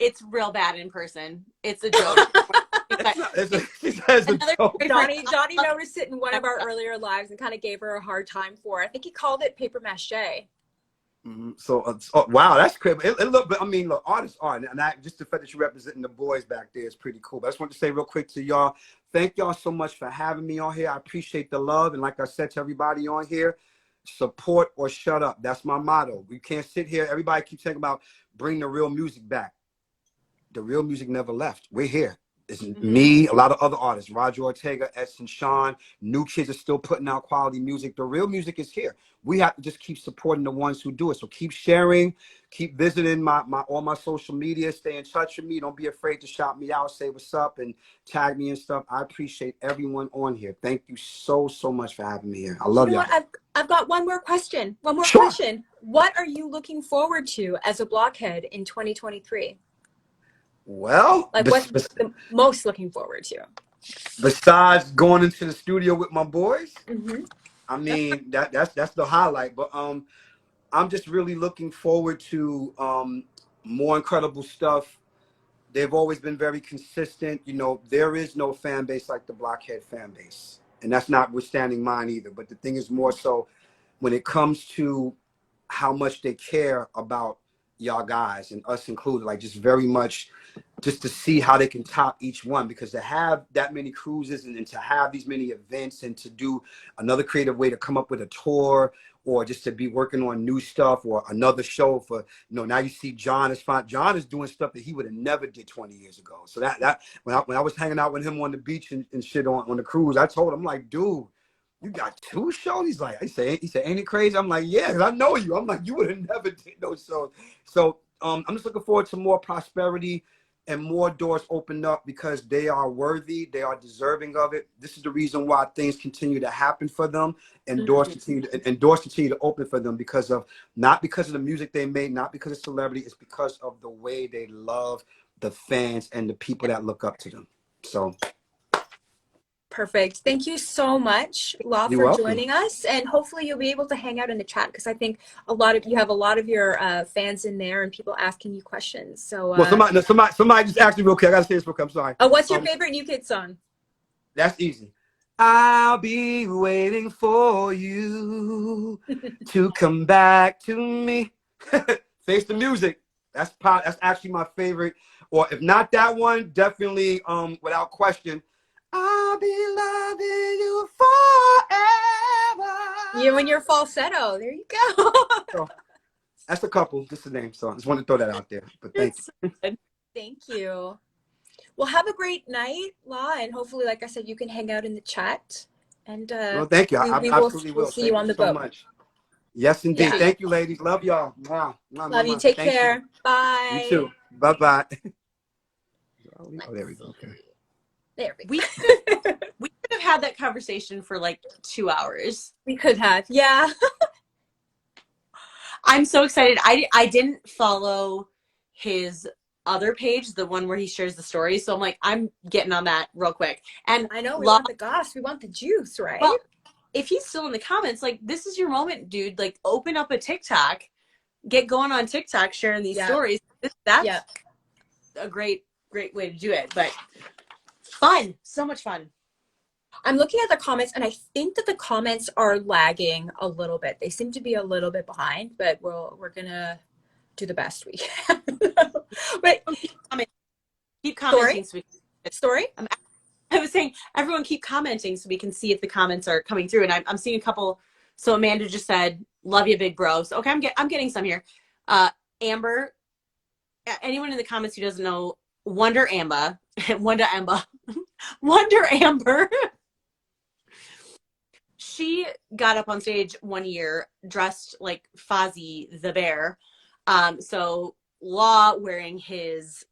It's real bad in person. It's a joke. It's a joke. Johnny noticed it in one of our earlier lives and kind of gave her a hard time for it. I think he called it paper mache. So wow, that's crazy. But I mean, look, artists are, and just the fact that you're representing the boys back there is pretty cool. But I just want to say real quick to y'all, thank y'all so much for having me on here. I appreciate the love, and like I said to everybody on here, support or shut up. That's my motto. We can't sit here. Everybody keeps talking about bring the real music back. The real music never left. We're here. It's me, a lot of other artists, Roger Ortega, Edson Sean. New kids are still putting out quality music. The real music is here. We have to just keep supporting the ones who do it. So keep sharing, keep visiting all my social media, stay in touch with me. Don't be afraid to shout me out, say what's up, and tag me and stuff. I appreciate everyone on here. Thank you so much for having me here. I love y'all. I've got one more question. One more Sure. question. What are you looking forward to as a Blockhead in 2023? Well, Like, what's the most looking forward to? besides going into the studio with my boys, Mm-hmm. I mean that's the highlight. But I'm just really looking forward to more incredible stuff. They've always been very consistent. You know, there is no fan base like the Blockhead fan base, and that's notwithstanding mine either. But the thing is more so when it comes to how much they care about y'all guys and us included, like just very much just to see how they can top each one, because to have that many cruises and to have these many events and to do another creative way to come up with a tour or just to be working on new stuff or another show for, you know, now you see John is fine. John is doing stuff that he would have never did 20 years ago. So that when I was hanging out with him on the beach and shit on the cruise, I told him, like, dude, you got 2 shows? He's like, he said, ain't it crazy? I'm like, yeah, 'cause I know you. I'm like, you would have never did those shows. So I'm just looking forward to more prosperity and more doors open up because they are worthy, they are deserving of it. This is the reason why things continue to happen for them and doors continue to open for them because of not because of the music they made, not because of celebrity, it's because of the way they love the fans and the people that look up to them. So Perfect. Thank you so much, Law, you're for welcome. joining us. And hopefully you'll be able to hang out in the chat because I think you have a lot of your fans in there and people asking you questions. So Well, somebody just asked me real quick. I gotta say this real quick. I'm sorry. oh, what's your favorite New Kids song? That's easy. I'll be waiting for you to come back to me. Face the Music. That's actually my favorite. Or if not that one, definitely without question, I'll be loving you forever. You and your falsetto. There you go. So, that's a couple. Just a name. So I just wanted to throw that out there. But thank you. Thank you. Well, have a great night, Law, and hopefully, like I said, you can hang out in the chat. And Well, thank you. I absolutely will. We'll see you on the so boat. much. Yes, indeed. Yeah. Thank you, ladies. Love y'all. Wow. Love you. Take care. Bye. You too. Bye-bye. Oh, there we go. Okay. There We could have had that conversation for like 2 hours. We could have. Yeah. I'm so excited. I didn't follow his other page, the one where he shares the stories. So I'm like, I'm getting on that real quick. And I know we want the goss. We want the juice, right? Well, if he's still in the comments, like, this is your moment, dude. Like, open up a TikTok, get going on TikTok, sharing these stories. That's a great way to do it. But fun, so much fun. I'm looking at the comments, and I think that the comments are lagging a little bit. They seem to be a little bit behind, but we're gonna do the best we can. But keep commenting. Story? I was saying, everyone keep commenting so we can see if the comments are coming through. And I'm seeing a couple. So Amanda just said, "Love you, big bro." So okay, I'm getting some here. Amber, anyone in the comments who doesn't know, Wonder Amber. She got up on stage one year dressed like Fozzie the bear. So Law wearing his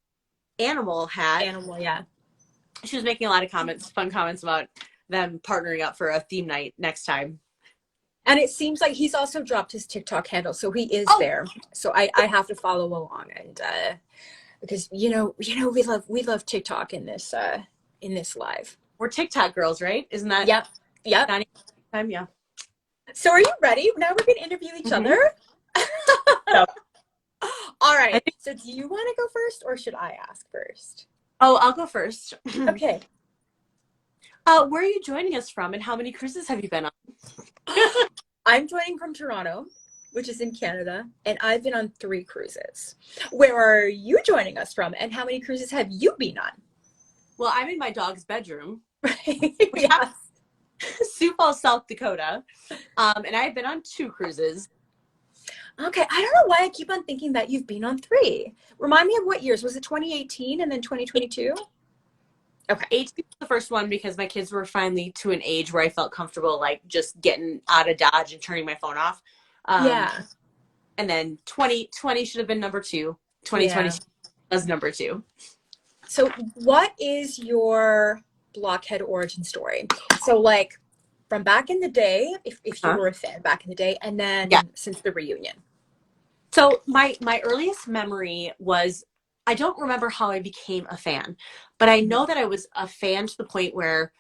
animal hat. She was making a lot of fun comments about them partnering up for a theme night next time. And it seems like he's also dropped his TikTok handle, so he is there. So I have to follow along, and because you know we love TikTok in this live. We're TikTok girls, right? Isn't that? Yep. Time, yeah. So are you ready? Now we're gonna interview each other. All right. So do you want to go first, or should I ask first? Oh, I'll go first. Okay. Where are you joining us from, and how many cruises have you been on? I'm joining from Toronto, which is in Canada, and I've been on 3 cruises. Where are you joining us from, and how many cruises have you been on? Well, I'm in my dog's bedroom. Yes. Sioux Falls, South Dakota. And I've been on 2 cruises. Okay, I don't know why I keep on thinking that you've been on 3. Remind me of what years. Was it 2018 and then 2022? Okay. 18 was the first one because my kids were finally to an age where I felt comfortable, like, just getting out of Dodge and turning my phone off. And then 2020 should have been number 2. 2020 was number 2. So what is your Blockhead origin story? So, like, from back in the day, if you Huh? were a fan back in the day, and Yeah. then since the reunion. So my earliest memory was, I don't remember how I became a fan, but I know that I was a fan to the point where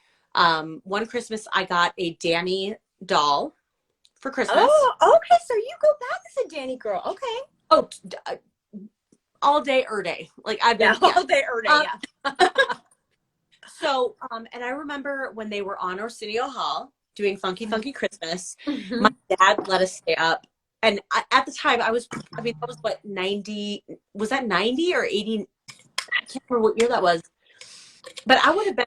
one Christmas I got a Danny doll for Christmas. Oh, okay. So you go back as a Danny girl. Okay. Oh, all day, day. Like I've been, Yeah, all day, or day, yeah. So, and I remember when they were on Arsenio Hall doing Funky Funky Christmas, my Mhm. dad let us stay up. And at the time, that was what, 90, was that 90 or 80? I can't remember what year that was. But I would have been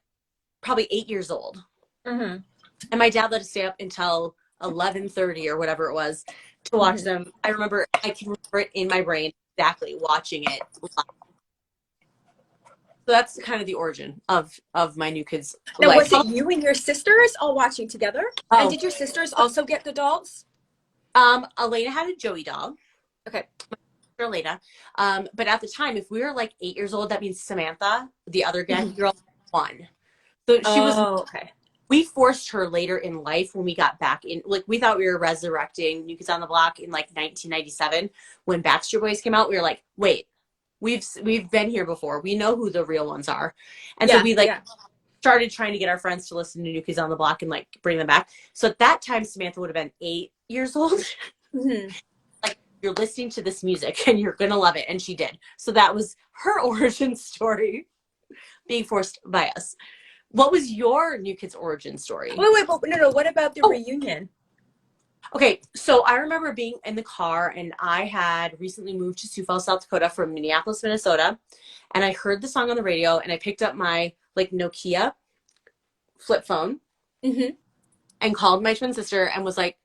probably 8 years old. Mhm. And my dad let us stay up until 11:30 or whatever it was to watch them. I can remember it in my brain exactly watching it live. So that's kind of the origin of my New Kids Now, life. was it you and your sisters all watching together? And Oh, did your sisters also get the dolls? Elena had a Joey doll. Okay. Elena. But at the time, if we were like 8 years old, that means Samantha, the other girl, 1. So she was. Oh, okay. We forced her later in life when we got back in. Like we thought we were resurrecting New Kids on the Block in like 1997 when Backstreet Boys came out. We were like, wait, we've been here before. We know who the real ones are, and so we started trying to get our friends to listen to New Kids on the Block and like bring them back. So at that time, Samantha would have been 8 years old. Mm-hmm. Like, you're listening to this music and you're gonna love it, and she did. So that was her origin story, being forced by us. What was your New Kids origin story? Wait, but no. What about the reunion? Okay, so I remember being in the car, and I had recently moved to Sioux Falls, South Dakota from Minneapolis, Minnesota, and I heard the song on the radio, and I picked up my like Nokia flip phone and called my twin sister and was like,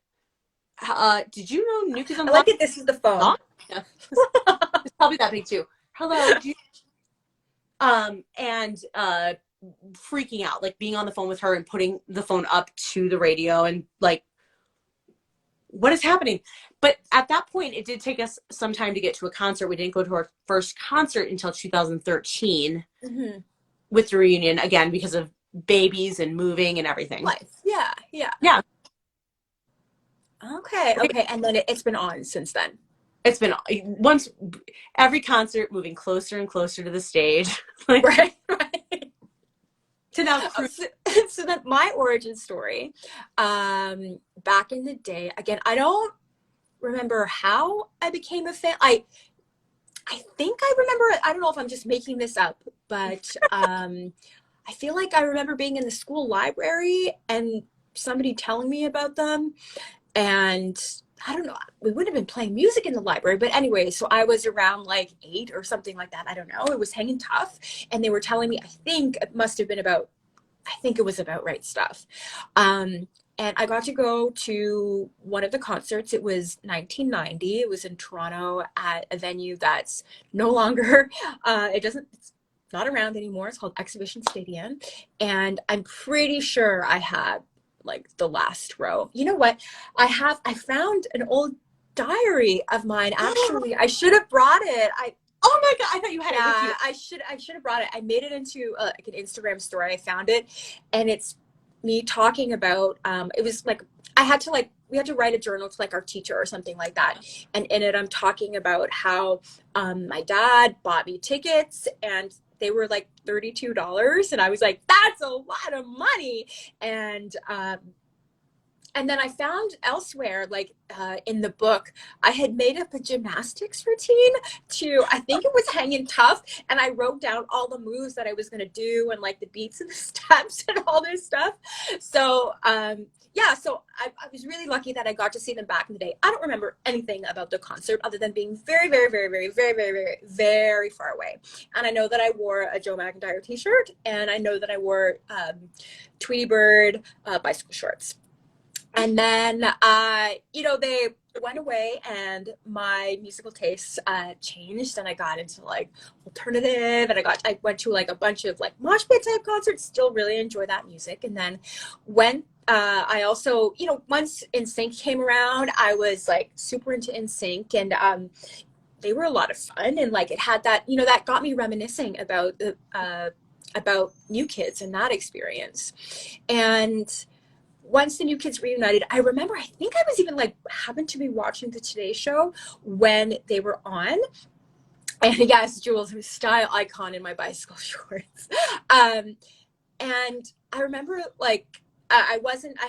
did you know New Kids on the I like Block? that this is the phone. Yeah. It's probably that big too. Hello. And freaking out, like being on the phone with her and putting the phone up to the radio and like, what is happening? But at that point, it did take us some time to get to a concert. We didn't go to our first concert until 2013 with the reunion, again, because of babies and moving and everything. Life. Yeah. Okay. And then it's been on since then. It's been every concert moving closer and closer to the stage. Like, right. To now. So that my origin story, back in the day, again, I don't remember how I became a fan. I think I remember, I don't know if I'm just making this up, but I feel like I remember being in the school library and somebody telling me about them. And I don't know, we would have been playing music in the library, but anyway, so I was around like 8 or something like that. I don't know. It was hanging tough. And they were telling me, I think it was about Right Stuff. And I got to go to one of the concerts. It was 1990. It was in Toronto at a venue that's no longer, it's not around anymore. It's called Exhibition Stadium. And I'm pretty sure I had like the last row. You know what? I found an old diary of mine. Actually, I should have brought it. Oh my God, I thought you had it with you. I should have brought it. I made it into like an Instagram story. I found it, and it's me talking about, it was like, we had to write a journal to like our teacher or something like that. And in it, I'm talking about how my dad bought me tickets and they were like $32. And I was like, that's a lot of money. And then I found elsewhere, like in the book, I had made up a gymnastics routine I think it was Hanging Tough. And I wrote down all the moves that I was going to do and like the beats and the steps and all this stuff. So, so I was really lucky that I got to see them back in the day. I don't remember anything about the concert other than being very, very, very, very, very, very, very, very far away. And I know that I wore a Joe McIntyre t-shirt, and I know that I wore Tweety Bird bicycle shorts. And then, they went away and my musical tastes changed, and I got into like alternative, and I went to like a bunch of like mosh pit type concerts, still really enjoy that music. And then when I also, once NSYNC came around, I was like super into NSYNC, and they were a lot of fun, and like it had that, that got me reminiscing about New Kids and that experience. And once the New Kids reunited, I remember, I think I was even like, happened to be watching the Today Show when they were on. And yes, Jules, who's style icon in my bicycle shorts. And I remember like, I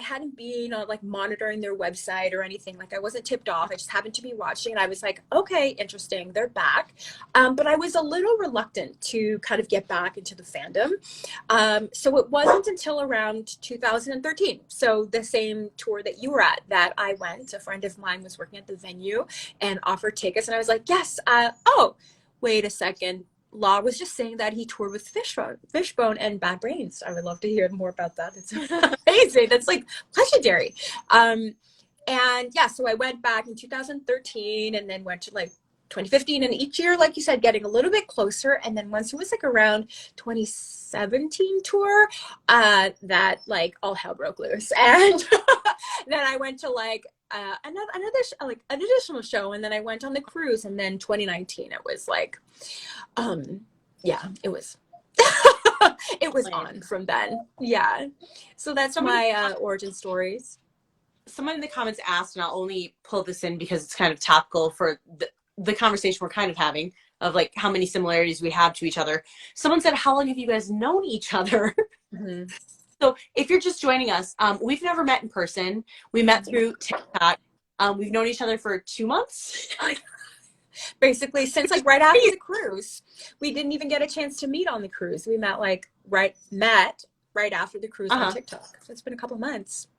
hadn't been like monitoring their website or anything. Like I wasn't tipped off. I just happened to be watching and I was like, okay, interesting. They're back. But I was a little reluctant to kind of get back into the fandom. So it wasn't until around 2013. So the same tour that you were at that I went, a friend of mine was working at the venue and offered tickets. And I was like, yes, oh, wait a second. Law was just saying that he toured with Fishbone and Bad Brains. I would love to hear more about that. It's amazing. That's like legendary. And yeah, so I went back in 2013 and then went to like 2015, and each year, like you said, getting a little bit closer. And then once it was like around 2017 tour, that like all hell broke loose. And then I went to like an additional show, and then I went on the cruise, and then 2019 it was like yeah, it was it was on from then. Yeah, so that's my origin stories. Someone in the comments asked, and I'll only pull this in because it's kind of topical for the conversation we're kind of having of like how many similarities we have to each other. Someone said, how long have you guys known each other? Mm-hmm. So if you're just joining us, we've never met in person. We met through TikTok. We've known each other for 2 months. Basically, since like right after the cruise. We didn't even get a chance to meet on the cruise. We met right after the cruise on TikTok. So it's been a couple of months.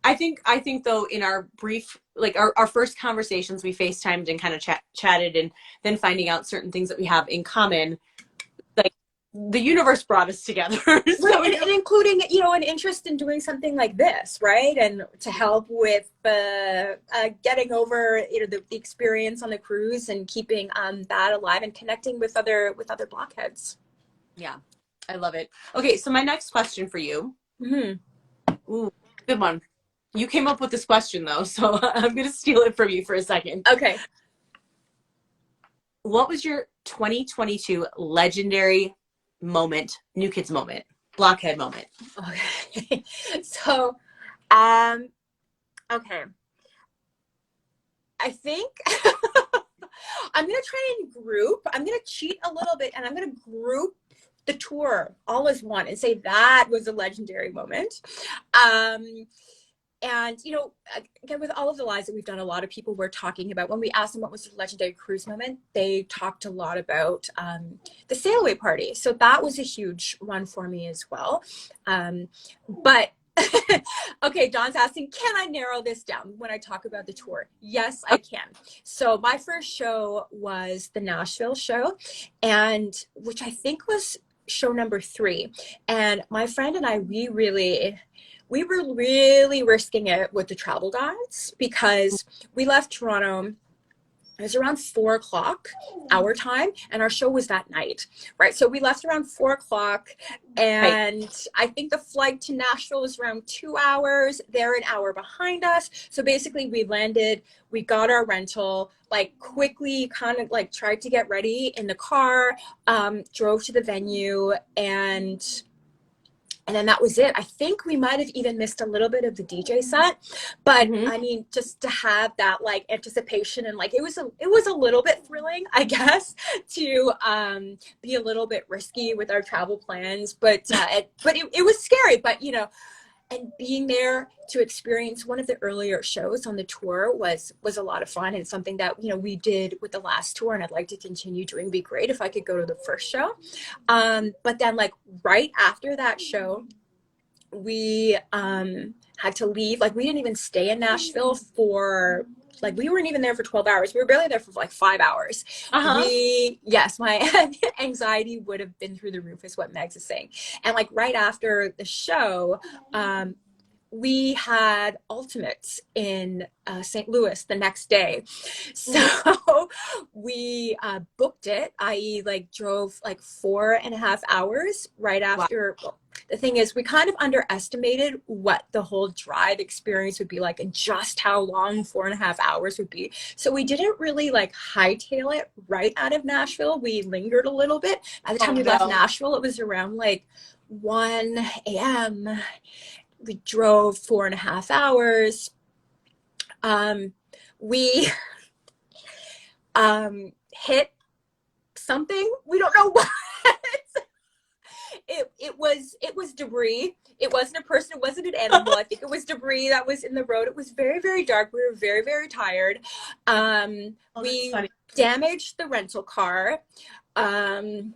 I think though, in our brief, like our first conversations, we FaceTimed and kind of chatted, and then finding out certain things that we have in common, like the universe brought us together. So, and including, an interest in doing something like this, right? And to help with getting over, the experience on the cruise and keeping that alive and connecting with other blockheads. Yeah, I love it. Okay, so my next question for you. Mm-hmm. Ooh, good one. You came up with this question though, so I'm going to steal it from you for a second. Okay. What was your 2022 legendary moment, New Kids moment, Blockhead moment? Okay. So, okay. I think I'm going to try I'm going to cheat a little bit, and I'm going to group the tour all as one and say that was a legendary moment. And, again, with all of the lives that we've done, a lot of people were talking about, when we asked them what was the legendary cruise moment, they talked a lot about the sail away party. So that was a huge one for me as well. But okay, John's asking, can I narrow this down when I talk about the tour? Yes, I can. So my first show was the Nashville show, and which I think was show number 3. And my friend and I, we were really risking it with the travel guides, because we left Toronto. It was around 4:00 our time, and our show was that night, right? So we left around 4:00, and right. I think the flight to Nashville was around 2 hours. They're an hour behind us. So basically we landed, we got our rental, like quickly kind of like tried to get ready in the car, drove to the venue, and then that was it. I think we might have even missed a little bit of the DJ set, but I mean, just to have that like anticipation, and like it was a little bit thrilling, I guess, to be a little bit risky with our travel plans, but it was scary. But and being there to experience one of the earlier shows on the tour was a lot of fun, and something that we did with the last tour, and I'd like to continue doing. It'd be great if I could go to the first show. But then like right after that show, we had to leave. Like we didn't even stay in Nashville for we weren't even there for 12 hours. We were barely there for like 5 hours. Yes, my anxiety would have been through the roof, is what Megs is saying. And like right after the show, we had ultimates in St. Louis the next day. So we booked it, i.e. like drove like 4.5 hours right after. Wow. Well, the thing is, we kind of underestimated what the whole drive experience would be like, and just how long 4.5 hours would be. So we didn't really like hightail it right out of Nashville. We lingered a little bit. By the time we left Nashville, it was around like 1 a.m. We drove 4.5 hours. We hit something. We don't know what. It was debris. It wasn't a person. It wasn't an animal. I think it was debris that was in the road. It was very, very dark. We were very, very tired. We damaged the rental car, and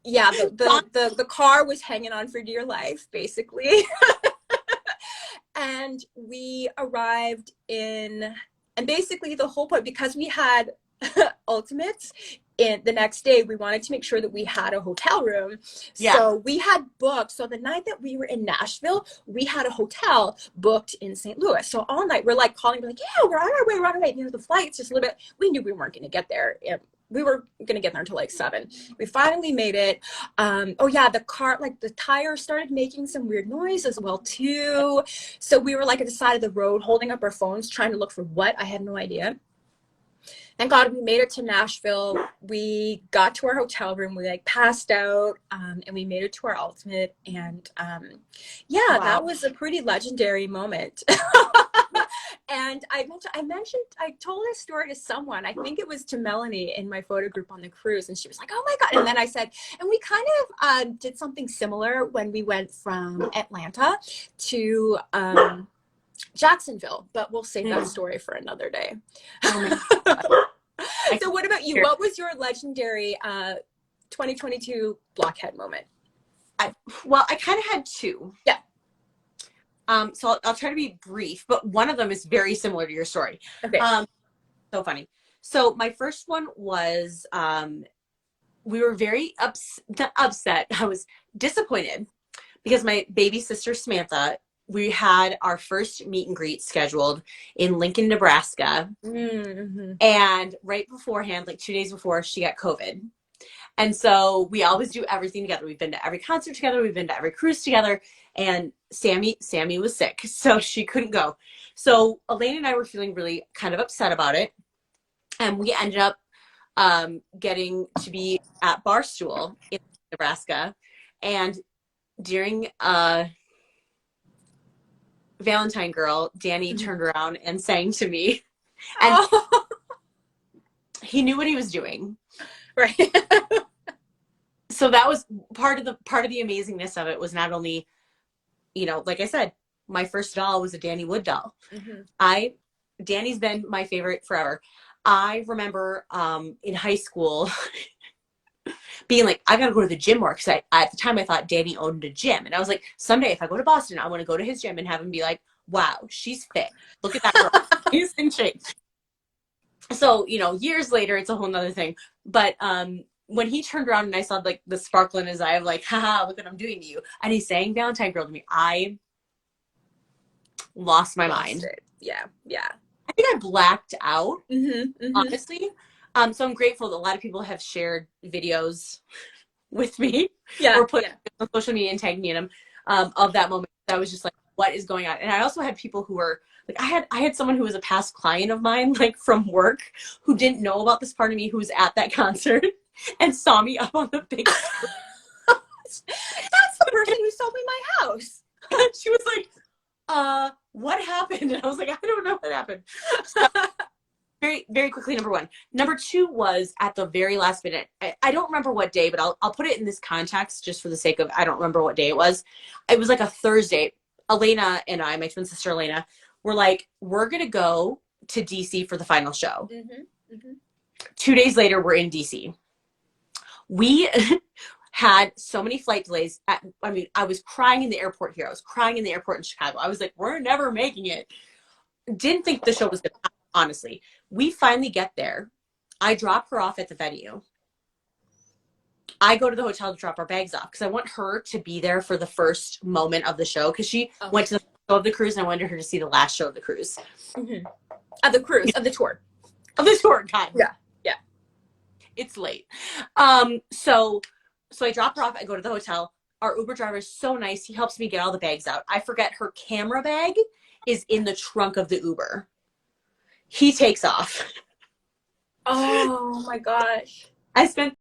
yeah, the car was hanging on for dear life, basically. And we arrived in, and basically the whole point, because we had Ultimates in the next day, we wanted to make sure that we had a hotel room. Yeah. So we had booked. So the night that we were in Nashville, we had a hotel booked in St. Louis. So all night we're like calling, we're like, yeah, we're on our way, we're on our way. You know, the flight's just a little bit, we knew we weren't going to get there. We were going to get there until like 7. We finally made it. Oh yeah, the car, like the tire started making some weird noise as well too. So we were like at the side of the road holding up our phones, trying to look for what, I had no idea. Thank God we made it to Nashville. We got to our hotel room. We like passed out, and we made it to our Ultimate. And yeah, wow. That was a pretty legendary moment. And I told this story to someone. I think it was to Melanie in my photo group on the cruise, and she was like, "Oh my God!" And then I said, and we kind of did something similar when we went from Atlanta to Jacksonville, but we'll save that story for another day. So what about you? What was your legendary 2022 Blockhead moment? I kind of had 2. Yeah. So I'll try to be brief, but one of them is very similar to your story. Okay. So funny. So my first one was we were very upset. I was disappointed because my baby sister Samantha, we had our first meet and greet scheduled in Lincoln, Nebraska. Mm-hmm. And right beforehand, like 2 days before, she got COVID. And so we always do everything together. We've been to every concert together. We've been to every cruise together. And Sammy was sick, so she couldn't go. So Elaine and I were feeling really kind of upset about it. And we ended up getting to be at Barstool in Nebraska. And during Valentine Girl, Danny turned around and sang to me. And he knew what he was doing. Right. So that was part of the amazingness of it, was not only, you know, like I said, my first doll was a Danny Wood doll. Mm-hmm. Danny's been my favorite forever. I remember in high school being like, I gotta go to the gym more, because at the time I thought Danny owned a gym, and I was like, someday if I go to Boston, I want to go to his gym and have him be like, wow, she's fit, look at that girl. He's in shape. So, you know, years later, it's a whole nother thing. But when he turned around and I saw like the sparkle in his eye of like, haha, look what I'm doing to you, and he's saying Valentine Girl to me, I lost my mind. Yeah. I think I blacked out, honestly. So I'm grateful that a lot of people have shared videos with me, or put on social media and tagged me in them, of that moment. That was just like, what is going on? And I also had people who were like, I had someone who was a past client of mine, like from work, who didn't know about this part of me, who was at that concert and saw me up on the big screen. That's the person who sold me my house. She was like, what happened? And I was like, I don't know what happened. So, very, very quickly, number 1. Number 2 was at the very last minute. I don't remember what day, but I'll put it in this context just for the sake of, I don't remember what day it was. It was like a Thursday. Elena and I, my twin sister Elena, were like, we're going to go to DC for the final show. 2 days later, we're in DC. We had so many flight delays. I was crying in the airport here. I was crying in the airport in Chicago. I was like, we're never making it. Didn't think the show was going to happen, honestly. We finally get there. I drop her off at the venue. I go to the hotel to drop our bags off because I want her to be there for the first moment of the show, because she went to the show of the cruise, and I wanted her to see the last show of the cruise. Of the cruise, of the tour. Of the tour, God. Yeah. It's late. So I drop her off. I go to the hotel. Our Uber driver is so nice. He helps me get all the bags out. I forget her camera bag is in the trunk of the Uber. He takes off. Oh my gosh. I spent